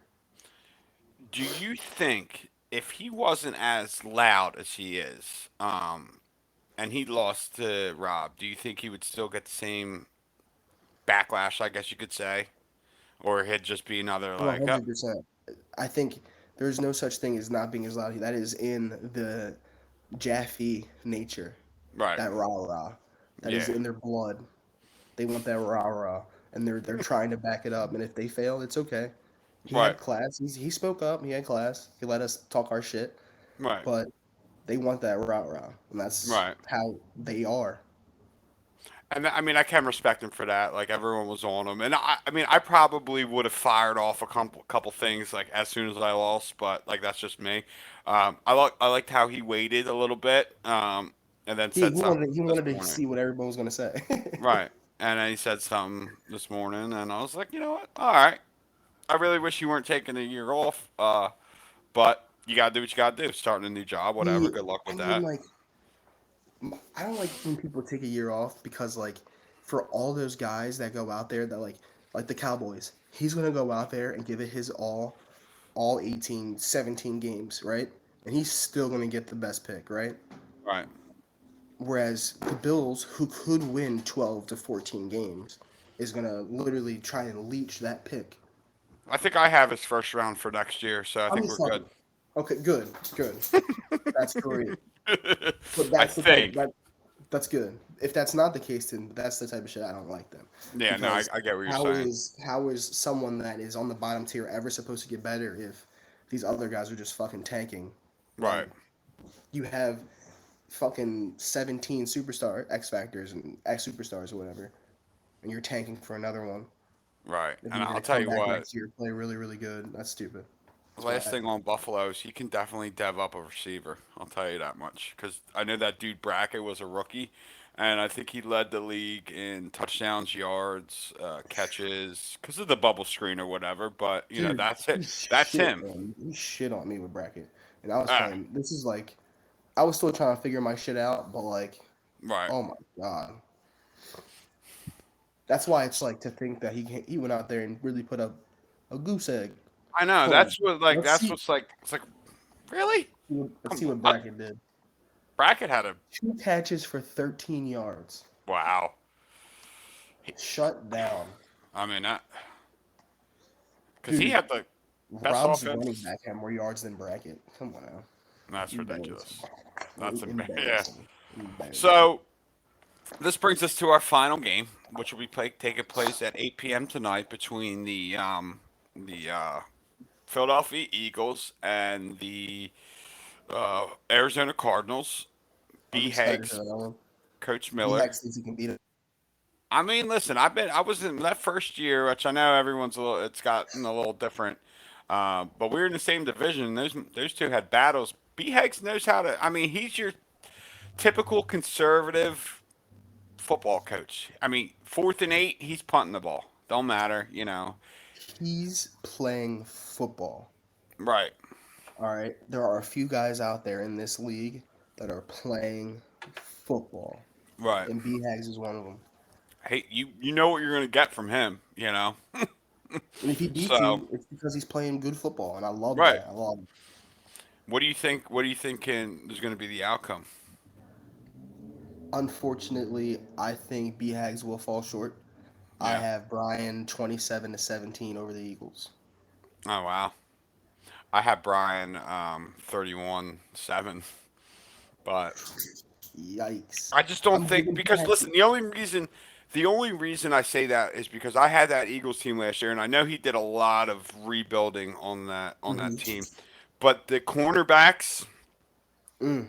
Do you think if he wasn't as loud as he is, and he lost to Rob, do you think he would still get the same backlash, I guess you could say? Or he'd just be another like, oh, 100%. I think there's no such thing as not being as loud. That is in the Jaffe nature, right, that rah rah. That is Yeah. in their blood. They want that rah rah, and they're trying to back it up. And if they fail, it's okay. He Right. had class. He spoke up. He had class. He let us talk our shit. Right. But they want that rah rah, and that's Right. how they are. And I mean, I can respect him for that. Like everyone was on him, and I mean, I probably would have fired off a couple things like as soon as I lost, but like that's just me. I liked how he waited a little bit, and then He said he something wanted he this wanted to morning. see what everyone was gonna say. Right, and then he said something this morning, and I was like, you know what? All right. I really wish you weren't taking a year off, but you gotta do what you gotta do. Starting a new job, whatever. He, Good luck I with mean, that. like, I don't like when people take a year off because, like, for all those guys that go out there that like the Cowboys, he's gonna go out there and give it his all 18, 17 games, right? And he's still gonna get the best pick, right? Right. Whereas the Bills, who could win 12 to 14 games, is gonna literally try and leech that pick. I think I have his first round for next year, so I I'm think just we're good. talking. Okay, good, good. That's great. But I that's the type think. that's good. If that's not the case, then that's the type of shit I don't like them. Yeah, no, Because I get what you're how saying. is someone that is on the bottom tier ever supposed to get better if these other guys are just fucking tanking? Like Right. you have fucking 17 superstar X Factors and X superstars or whatever, and you're tanking for another one. Right. And then And you're I'll gonna tell come you back what, next year, play really, really good. That's stupid. That's what last I thing think. on Buffalo is he can definitely dev up a receiver. I'll tell you that much. Because I know that dude Brackett was a rookie, and I think he led the league in touchdowns, yards, catches, because of the bubble screen or whatever. But, you know, Dude, that's he it. That's shit him. on he shit on me with bracket, and I was Ah, playing. This is like I was still trying to figure my shit out, but like, right. oh my god, that's why it's like to think that he went out there and really put up a goose egg. I know. Hold on, That's what, like, let's that's see. what's like, it's like, really? Let's Come see what on. bracket did. Brackett had a, 2 catches for 13 yards. wow. Shut down. I mean, that, because he Dude, had the best Rob's running offense. back had more yards than bracket. Come on now. That's Embarrassing. ridiculous. That's yeah. Embarrassing. Embarrassing. So this brings us to our final game, which will be taking place at 8 p.m. tonight between the Philadelphia Eagles and the Arizona Cardinals. I'm B. excited for Heggs, that one. Coach B Miller. Hex thinks he can beat it. I mean, listen, I was in that first year, which I know everyone's a little, it's gotten a little different. But we were in the same division. Those two had battles. B. Heggs knows how to. I mean, he's your typical conservative football coach. I mean, 4th and 8, he's punting the ball. Don't matter, you know. He's playing football. Right, All right. There are a few guys out there in this league that are playing football, right. and B Hags is one of them. Hey, you know what you're gonna get from him, you know. And if he beats So, you, it's because he's playing good football, and I love right. that. I love it. What do you think? What do you think is going to be the outcome? Unfortunately, I think B Hags will fall short. I Yeah. have Brian 27 to 17 over the Eagles. Oh wow. I had Brian 31-7, but Yikes. I just don't I'm think giving B because Hags. listen, the only reason I say that is because I had that Eagles team last year, and I know he did a lot of rebuilding on that Mhm. team, but the cornerbacks Mm.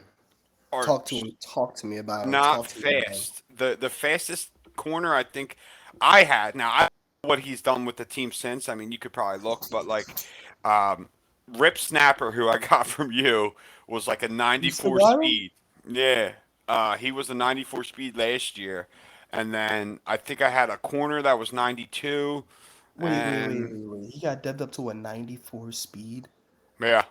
are Talk to him. Talk to me about him. not Talk to me about him. fast. The fastest corner I think I had. Now I don't know what he's done with the team since. I mean, you could probably look, but like um, Rip Snapper, who I got from you, was like a You still 94 got him? speed. Yeah, he was a 94 speed last year, and then I think I had a corner that was 92, Wait, wait, wait, and wait, wait. He got dubbed up to a 94 speed. yeah,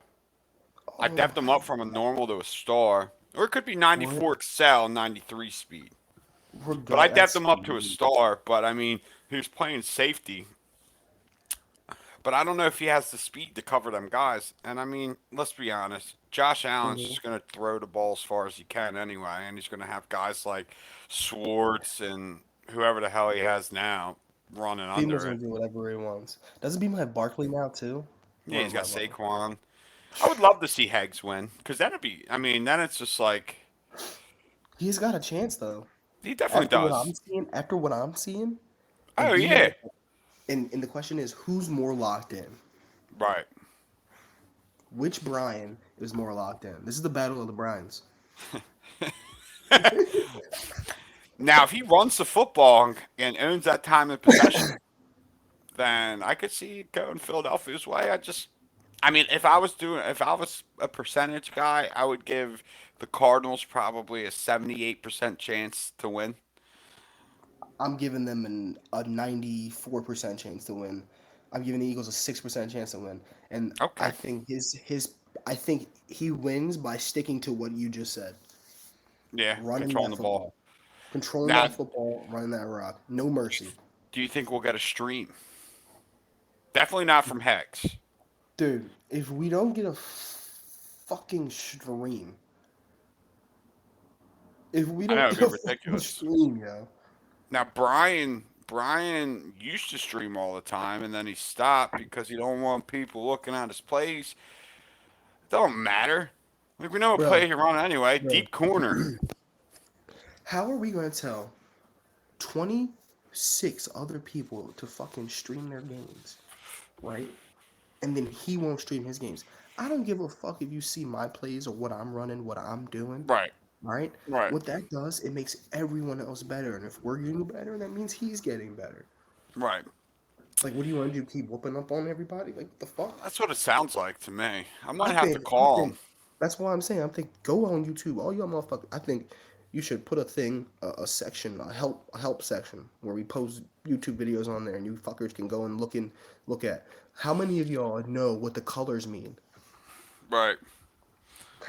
I Oh depped him my up from a god. normal to a star, or it could be What? 94 Excel, 93 speed. But I depped That's him up to a sweet. star. But I mean, he was playing safety. But I don't know if he has the speed to cover them guys. And I mean, let's be honest. Josh Allen's Mhm. just going to throw the ball as far as he can anyway. And he's going to have guys like Swartz and whoever the hell he has now running Beamer's under gonna it. do whatever he wants. Doesn't Beamer have Barkley now too? Yeah, Or he's am I got wrong? Saquon. I would love to see Heggs win because that'd be, I mean, then it's just like, He's got a chance though. he definitely does. After what I'm seeing, and Oh being yeah, able, and the question is, who's more locked in? right. Which Brian is more locked in? This is the battle of the Brians. Now, if he runs the football and owns that time of possession, then I could see it going Philadelphia's way. I mean, if I was a percentage guy, I would give the Cardinals probably a 78% chance to win. I'm giving them a 94% chance to win. I'm giving the Eagles a 6% chance to win, and I Okay. think I think he wins by sticking to what you just said, Yeah, running controlling that the ball. football, controlling Now, that football, running that rock, no mercy, do you think we'll get a stream? Definitely not from Hex. dude. If we don't get a fucking stream, if we I don't know, it'd get be a fucking ridiculous. stream, yo, Now, Brian used to stream all the time, and then he stopped because he don't want people looking at his plays. It don't matter. Like we know what bro, play he run anyway. bro, Deep corner. how are we gonna tell 26 other people to fucking stream their games, right? And then he won't stream his games. I don't give a fuck if you see my plays or what I'm running, what I'm doing, Right. right? Right. What that does, it makes everyone else better. And if we're getting better, that means he's getting better. Right. Like, what do you want to do? Keep whooping up on everybody? Like, what the fuck? That's what it sounds like to me. I I might have to think, I call think him. that's why I'm saying, I think go on YouTube, all y'all motherfuckers. I think you should put a thing, a section, a help section where we post YouTube videos on there, and you fuckers can go and look at how many of y'all know what the colors mean. Right.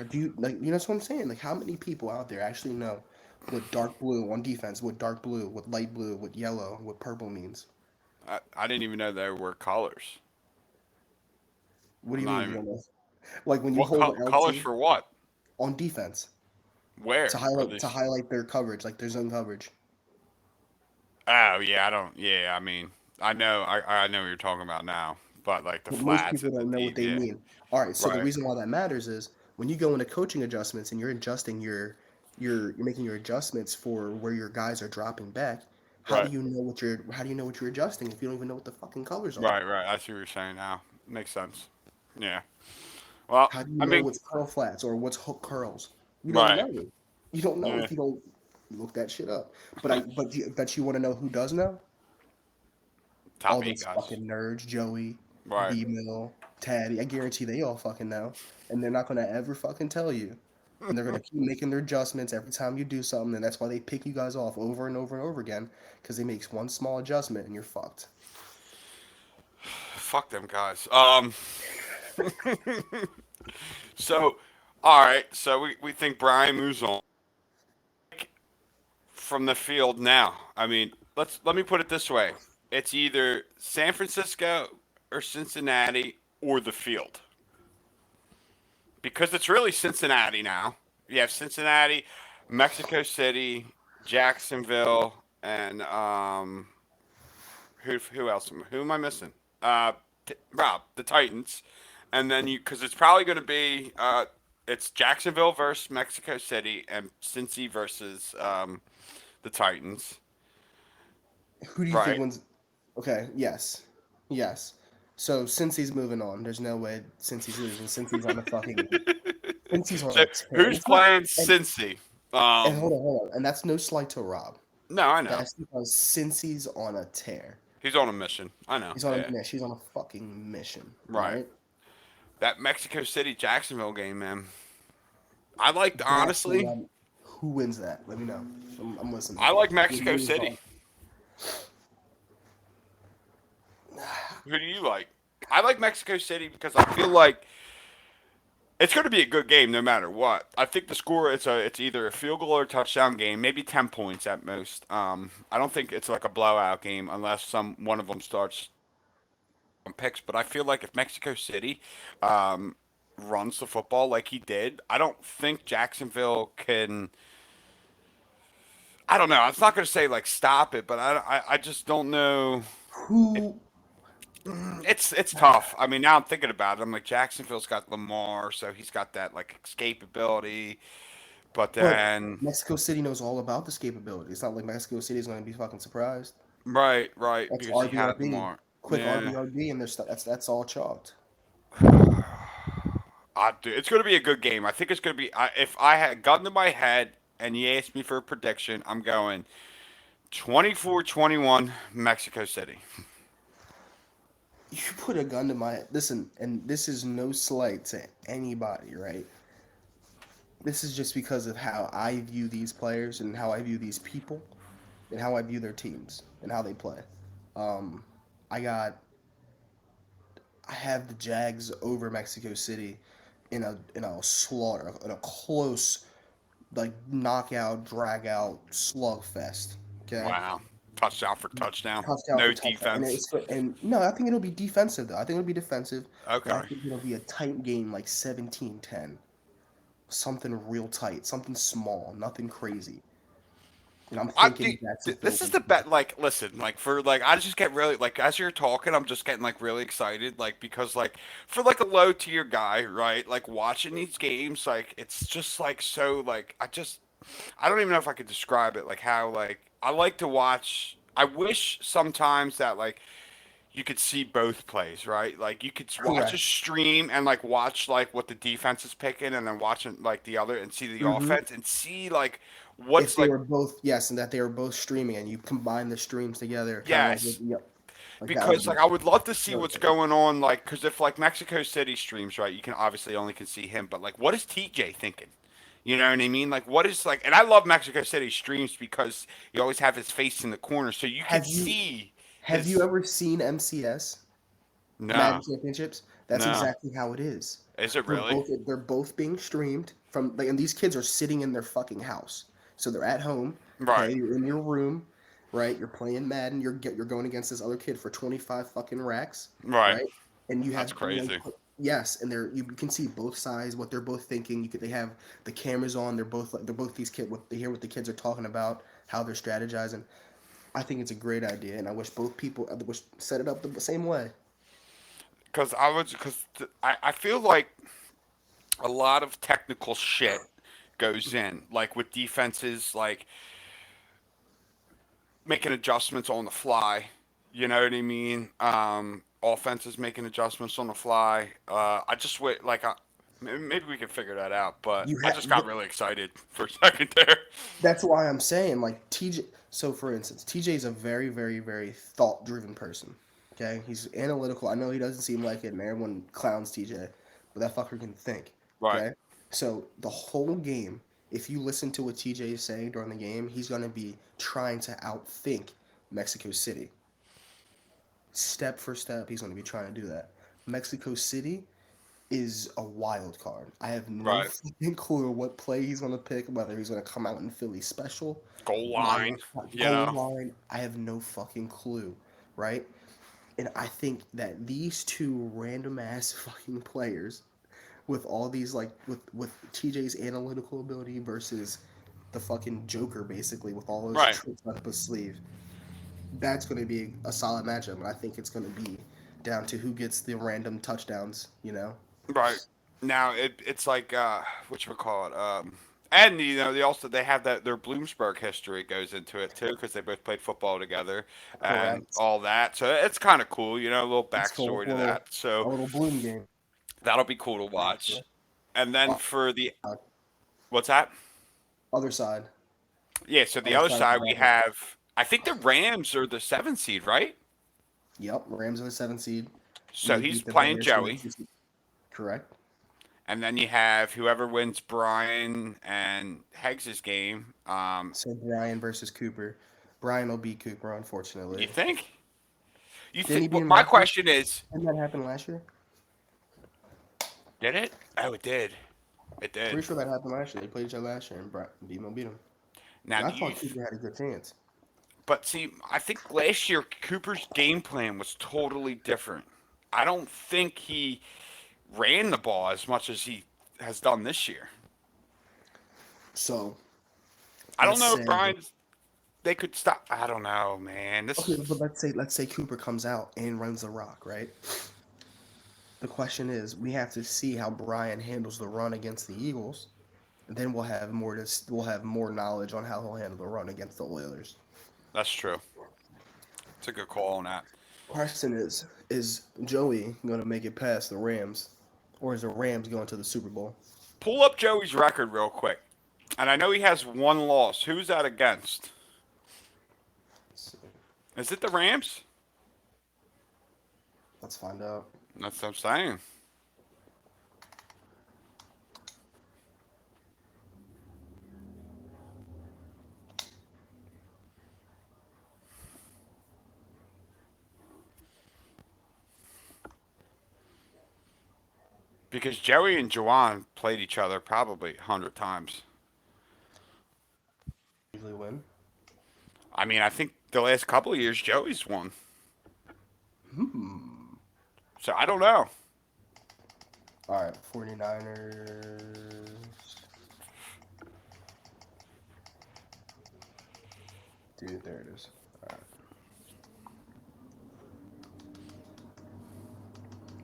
Do you like that's what I'm saying? Like how many people out there actually know what dark blue on defense, what dark blue, what light blue, what yellow, what purple means? I didn't even know there were colors. What do I'm you not mean you even. don't know? Like when you What hold the colors LT for what? on defense Where are to these? highlight their coverage, like their zone coverage. Oh yeah, I don't. Yeah, I mean, I know what you're talking about now. But like the But most flats people at the don't know what deep. they Yeah. mean. All right, so the Right. reason why that matters is when you go into coaching adjustments and you're adjusting you're making your adjustments for where your guys are dropping back. Right. How do you know what you're adjusting if you don't even know what the fucking colors are? Right. Right. I see what you're saying now. Makes sense. Yeah. Well, How do you I know mean, what's curl flats or what's hook curls? You don't right. know. You don't know Yeah. if you don't look that shit up. But you want to know who does know? All Top eight those guys. fucking nerds, Joey, Right. B Mill, Tabby. I guarantee they all fucking know, and they're not gonna ever fucking tell you. And they're gonna keep making their adjustments every time you do something, and that's why they pick you guys off over and over and over again, because they make one small adjustment and you're fucked. Fuck them guys. So, all right. So we think Brian moves on from the field now. I mean, let me put it this way: it's either San Francisco or Cincinnati or the field, because it's really Cincinnati now. You have Cincinnati, Mexico City, Jacksonville, and who else? Who am I missing? Rob, the Titans, and then you because it's probably going to be it's Jacksonville versus Mexico City and Cincy versus the Titans, Who do you think right? wins? Okay, yes, yes. So since he's moving on, there's no way since he's losing. Since he's on So a tear, and who's it's not. playing And, Cincy? and Um, hold on, and that's no slight to Rob. no, I know That's because since he's on a tear, he's on a mission. I know. he's on a Yeah, yeah, she's on a fucking mission, right. right? That Mexico City Jacksonville game, man. I liked That's what honestly. who wins that? Let me know. I'm listening. I like What do Mexico you City. call? Who do you like? I like Mexico City because I feel like it's going to be a good game no matter what. I think the score it's either a field goal or a touchdown game, maybe 10 points at most. I don't think it's like a blowout game unless some one of them starts on picks. But I feel like if Mexico City um, runs the football like he did, I don't think Jacksonville can. I don't know. It's not going to say like stop it, but I just don't know. If, Who? it's tough. I mean, now I'm thinking about it. I'm like Jacksonville's got Lamar, so he's got that like escapability. But But then, Mexico City knows all about this capability. It's not like Mexico City is going to be fucking surprised. right, That's because he had RBRB, more. quick Yeah. RBRB, and their stuff. That's all chalked. It's going to be a good game. I think it's going to be. If I had gun to my head and you asked me for a prediction, I'm going 24-21 Mexico City. You put a gun to my listen, and this is no slight to anybody, right? This is just because of how I view these players and how I view these people and how I view their teams and how they play. Um, I got I have the Jags over Mexico City in a slaughter, in a close like knockout, drag out slugfest. Okay, Wow. Touchdown for touchdown. touchdown No for touchdown, and defense. it's and no, I think it'll be defensive though. I think it'll be defensive, but I Okay. think it'll be a tight game like 17-10, something real tight, something small, nothing crazy. And I'm I do, thinking Jacksonville this is will the bet. Like, listen, like for like, I just get really like as you're talking, I'm just getting like really excited, like because like for like a low tier guy, right? Like watching these games, like it's just like so like I don't even know if I could describe it. Like how like I like to watch. I wish sometimes that like you could see both plays, right? Like you could watch a correct. stream and like watch like what the defense is picking, and then watching like the other and see the Hmm. offense and see like If what's they like were both yes, and that they were both streaming, and you combine the streams together, kind of like yes. yep, like that would Because be like I would love to see really what's good. going on, like because if like Mexico City streams, right, you can obviously only can see him, but like what is TJ thinking? You know what I mean? Like what is like, and I love Mexico City streams because you always have his face in the corner, so you can Have you see have you his. ever seen MCS? Madden No, Championships. That's no, exactly how it is. is it We're really? both they're both being streamed from like, and these kids are sitting in their fucking house, so they're at home. Right, Okay, you're in your room, right? You're playing Madden. You're going against this other kid for 25 fucking racks, right. right? And you That's have you know crazy. yes, and you can see both sides what they're both thinking. They have the cameras on. They're both these kids. What they hear what the kids are talking about, how they're strategizing. I think it's a great idea, and I wish both people I wish set it up the same way. I feel like a lot of technical shit goes in, like with defenses, like making adjustments on the fly. You know what I mean? Offenses making adjustments on the fly. I just wait like maybe we can figure that out. But You I have just got really excited for a second there. That's why I'm saying like TJ. So for instance, TJ is a very, very, very thought-driven person. Okay, he's analytical. I know he doesn't seem like it, and everyone clowns TJ, but that fucker can think. Right, Okay, so the whole game, if you listen to what TJ is saying during the game, he's gonna be trying to outthink Mexico City. Step for step, he's gonna be trying to do that. Mexico City is a wild card. I have no right. fucking clue what play he's gonna pick, whether he's gonna come out in Philly special, Goal line line. You goal know. line. I have no fucking clue, right? And I think that these two random ass fucking players, with all these like with TJ's analytical ability versus the fucking Joker, basically with all those Right, tricks up his sleeve, that's going to be a solid matchup. And I think it's going to be down to who gets the random touchdowns. You know. right. Now it's like what you would call it. And you know they have that their Bloomsburg history goes into it too because they both played football together and Correct. all that. So it's kind of cool, you know, a little It's cool. backstory to that. A So little bloom game. that'll be cool to watch. And then for the what's that? Other side. Yeah, so the Other other side of the side we bracket. have I think the Rams are the seventh seed, right? Yep. Rams are the 7th seed, and So they he's beat the playing Bears, who are Joey. 2 seed. Correct. And then you have whoever wins Brian and Heggs' game. So Brian versus Cooper. Brian will beat Cooper, unfortunately. You think? You Didn't think? he beat Well, him my last year? question is, Didn't that happen last year? did it? Oh, it did. It did. Pretty sure that happened last year. They played each other last year, and Demo beat him. Now, And I do you? thought Cooper had a good chance. But see, I think last year Cooper's game plan was totally different. I don't think he ran the ball as much as he has done this year. So I don't let's know if say Brian's. They could stop. I don't know, man. This okay, is but let's say Cooper comes out and runs the rock, right? The question is, we have to see how Brian handles the run against the Eagles, then we'll have more knowledge on how he'll handle the run against the Oilers. That's true. It's a good call on that. Question is Joey going to make it past the Rams, or is the Rams going to the Super Bowl? Pull up Joey's record real quick. And I know he has one loss. Who's that against? Let's see. Is it the Rams? Let's find out. That's what I'm saying. Because Joey and Juwan played each other probably 100 times. Usually win. I mean, I think the last couple of years, Joey's won. Hmm. So I don't know. All right, 49ers. Dude, there it is. All right.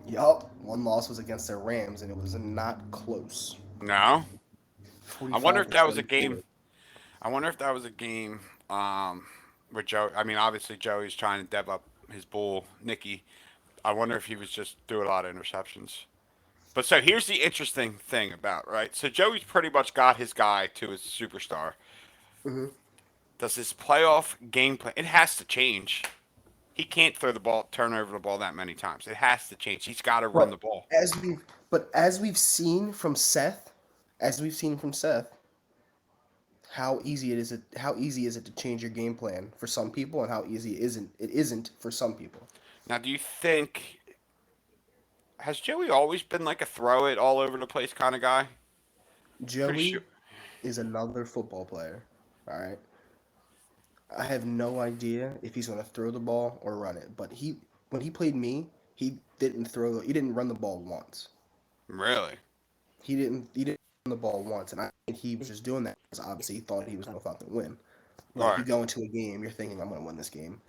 Yup, one loss was against the Rams, and it was not close. No. I wonder 45 if to that was a 34. game. I wonder if that was a game where Joe. I mean, obviously Joey's trying to dev up his bull, Nicky. I wonder if he was just doing a lot of interceptions. But so here's the interesting thing about right. So Joey's pretty much got his guy to his superstar. Mhm. Does his playoff game plan? It has to change. He can't throw the ball, turn over the ball that many times. It has to change. He's got to run the But ball. as we've seen from Seth, how easy is it to change your game plan for some people, and how easy it isn't for some people. Now, do you think has Joey always been like a throw it all over the place kind of guy? Pretty sure. Joey is another football player. All right. I have no idea if he's going to throw the ball or run it, but when he played me, he didn't run the ball once. Really? He didn't run the ball once, and I think he was just doing that because obviously he thought he was going to fucking win. All Like, you right. go into a game, you're thinking, I'm going to win this game.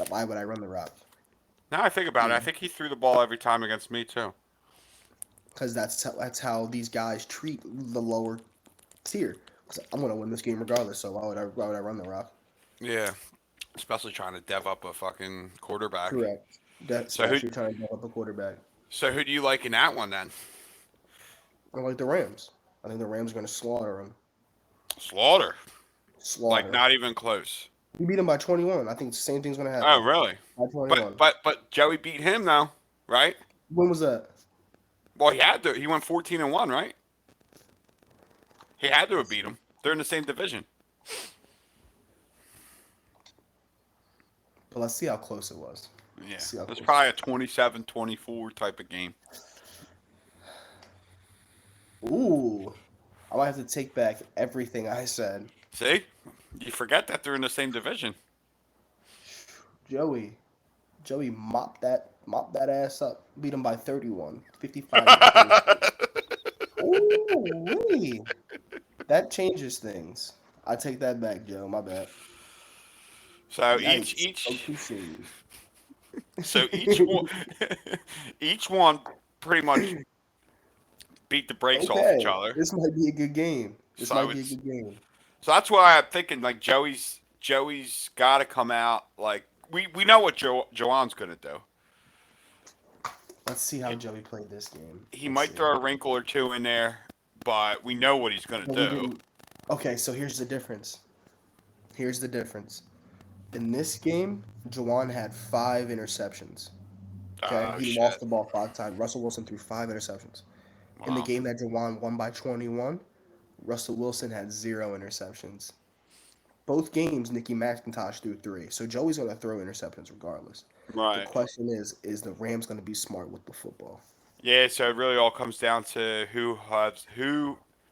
Why would I run the route? Now I think about it, I think he threw the ball every time against me too. Because that's how these guys treat the lower tier. 'Cause I'm going to win this game regardless, so why would I run the route? Yeah. Especially trying to dev up a fucking quarterback. Correct. That's So who especially trying to develop a quarterback. so who do you like in that one then? I like the Rams. I think the Rams are going to slaughter them. Slaughter. Like Slaughter. not even close. We beat them by 21. I think the same thing's going to Oh, happen. really? By But 21. but but Joey beat him though, right? When was that? Well, he had to. He went 14-1, right? He had to have beat him. They're in the same division. But let's see how close it was. Yeah. Let's see how It's close. probably a 27-24 type of game. Ooh. I might have to take back everything I said. See? You forget that they're in the same division. Joey. Joey mopped that ass up. Beat him by 31. 55 to 24. Ooh, wee. That changes things. I take that back, Joe. My bad. So Yikes. OTC. each one each one pretty much beat the brakes off each Okay. other. This might be a good game. This So might be a it's good game. so that's why I'm thinking like Joey's got to come out like we know what Joan's gonna do. Let's see how He, Joey played this game. he Let's might see. throw a wrinkle or two in there, but we know what he's gonna No, we do. didn't. Okay, so here's the difference. Here's the difference. In this game, Jawan had 5 interceptions. Okay, Oh he shit! lost the ball 5 times. Russell Wilson threw 5 interceptions. In the Wow. game that Jawan won by 21, Russell Wilson had 0 interceptions. Both games, Nicky McIntosh threw 3. So Joey's going to throw interceptions regardless. The Right. question is the Rams going to be smart with the football? Yeah. So it really all comes down to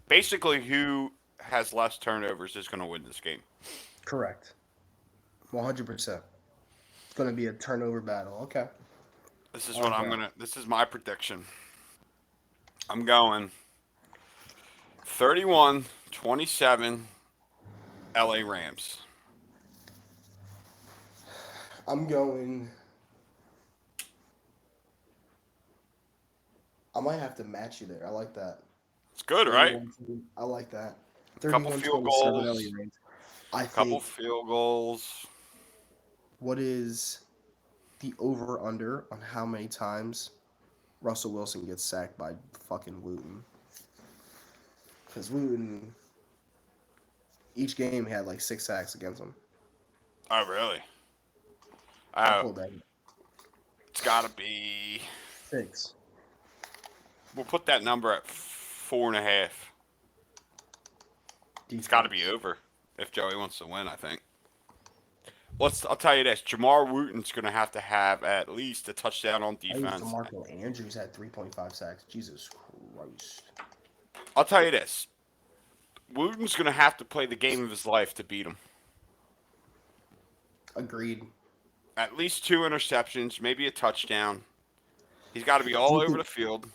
basically who has less turnovers is gonna win this game. Correct. 100%. It's going to be a turnover battle. Okay. This is I what like I'm that. gonna. This is my prediction. I'm going 31-27 LA Rams. I'm going. I might have to match you there. I like that. It's good, right? 31-20. I like that. Couple field 31-27 LA goals. range. I Couple think field goals. what is the over under on how many times Russell Wilson gets sacked by fucking Wooten? Because Wooten, each game had like 6 sacks against him. Oh, really? I Oh, pulled that. it's got to be. 6. We'll put that number at 4.5. It's got to be over if Joey wants to win, I think. I'll tell you this: Jamar Wooten's going to have at least a touchdown on I think defense. DeMarco Andrews had 3.5 sacks. Jesus Christ. I'll tell you this: Wooten's going to have to play the game of his life to beat him. Agreed. At least 2 interceptions, maybe a touchdown. He's got to be all over the field.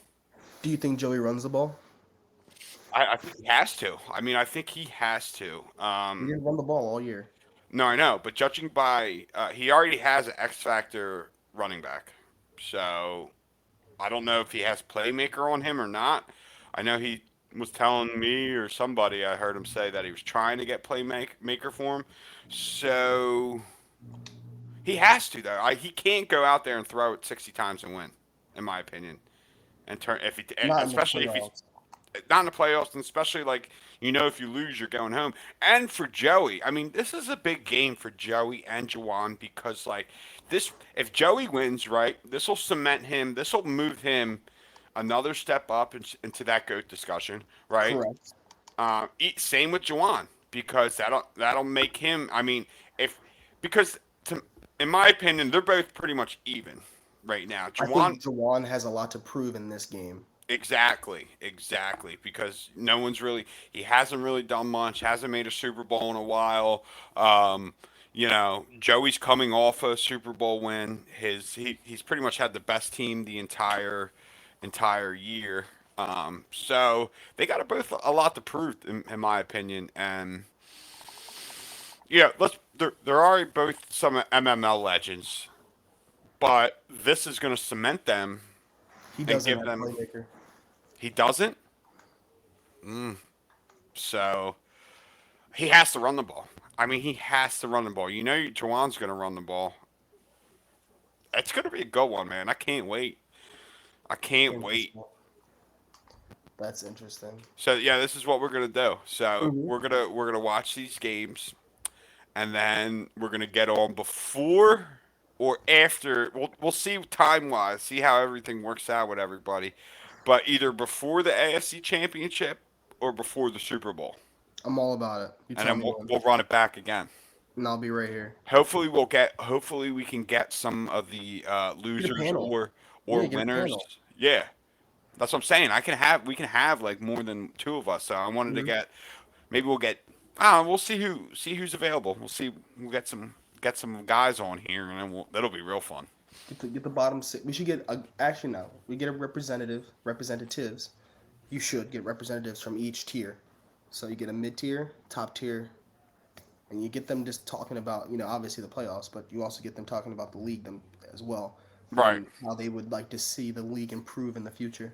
Do you think Joey runs the ball? I think he has to. I mean, I think he has to. He didn't run the ball all year. No, I know, but judging by he already has an X factor running back, so I don't know if he has playmaker on him or not. I know he was telling me or somebody I heard him say that he was trying to get playmaker for him. So he has to though. He can't go out there and throw it 60 times and win, in my opinion. And turn if he Not in the especially if he's playoffs. not in the playoffs, and especially like if you lose, you're going home. And for Joey, I mean, this is a big game for Joey and Juwan because like this, if Joey wins, right, this will cement him. This will move him another step up into that GOAT discussion, right? Correct. Same with Juwan because that'll make him. I mean, if because in my opinion, they're both pretty much even right now. I Juwan. think Jawan has a lot to prove in this game. Exactly. Because he hasn't really done much, hasn't made a Super Bowl in a while. Joey's coming off a Super Bowl win. He's pretty much had the best team the entire year. So they got both a lot to prove, in my opinion. And yeah, they're already both some MML legends, but this is going to cement them He and doesn't give have them. playmaker. He doesn't. So he has to run the ball. I mean, he has to run the ball. Juwan's going to run the ball. It's going to be a good one, man. I can't wait. I can't wait. That's interesting. So yeah, this is what we're going to do. So Mhm. we're gonna watch these games, and then we're going to get on before or after. We'll see time wise, see how everything works out with everybody. But either before the AFC Championship or before the Super Bowl. I'm all about it. You And tell then me we'll, when. we'll run it back again. And I'll be right here. Hopefully we can get some of the Get a losers panel. or Yeah, get a winners. panel. Yeah, that's what I'm saying. We can have like more than 2 of us. So I wanted to Mhm. get maybe we'll get. I don't know, we'll see who's available. We'll get some guys on here, and then that'll be real fun. Get the bottom 6. We should get actually no. We get a representatives. You should get representatives from each tier. So you get a mid tier, top tier, and you get them just talking about obviously the playoffs, but you also get them talking about the league them as well, Right. and how they would like to see the league improve in the future.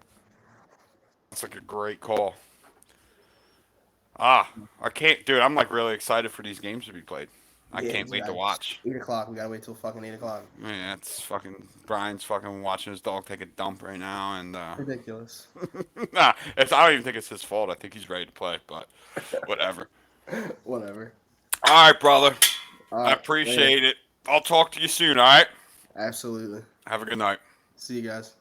That's like a great call. I can't, dude. I'm like really excited for these games to be played. I Yeah, can't wait to exactly. watch. 8 o'clock. We gotta wait till fucking 8 o'clock. Man, that's fucking Brian's fucking watching his dog take a dump right now, and Ridiculous. I don't even think it's his fault. I think he's ready to play, but whatever. Whatever. All right, brother. All I right. appreciate it. I'll talk to you soon. All right. Absolutely. Have a good night. See you guys.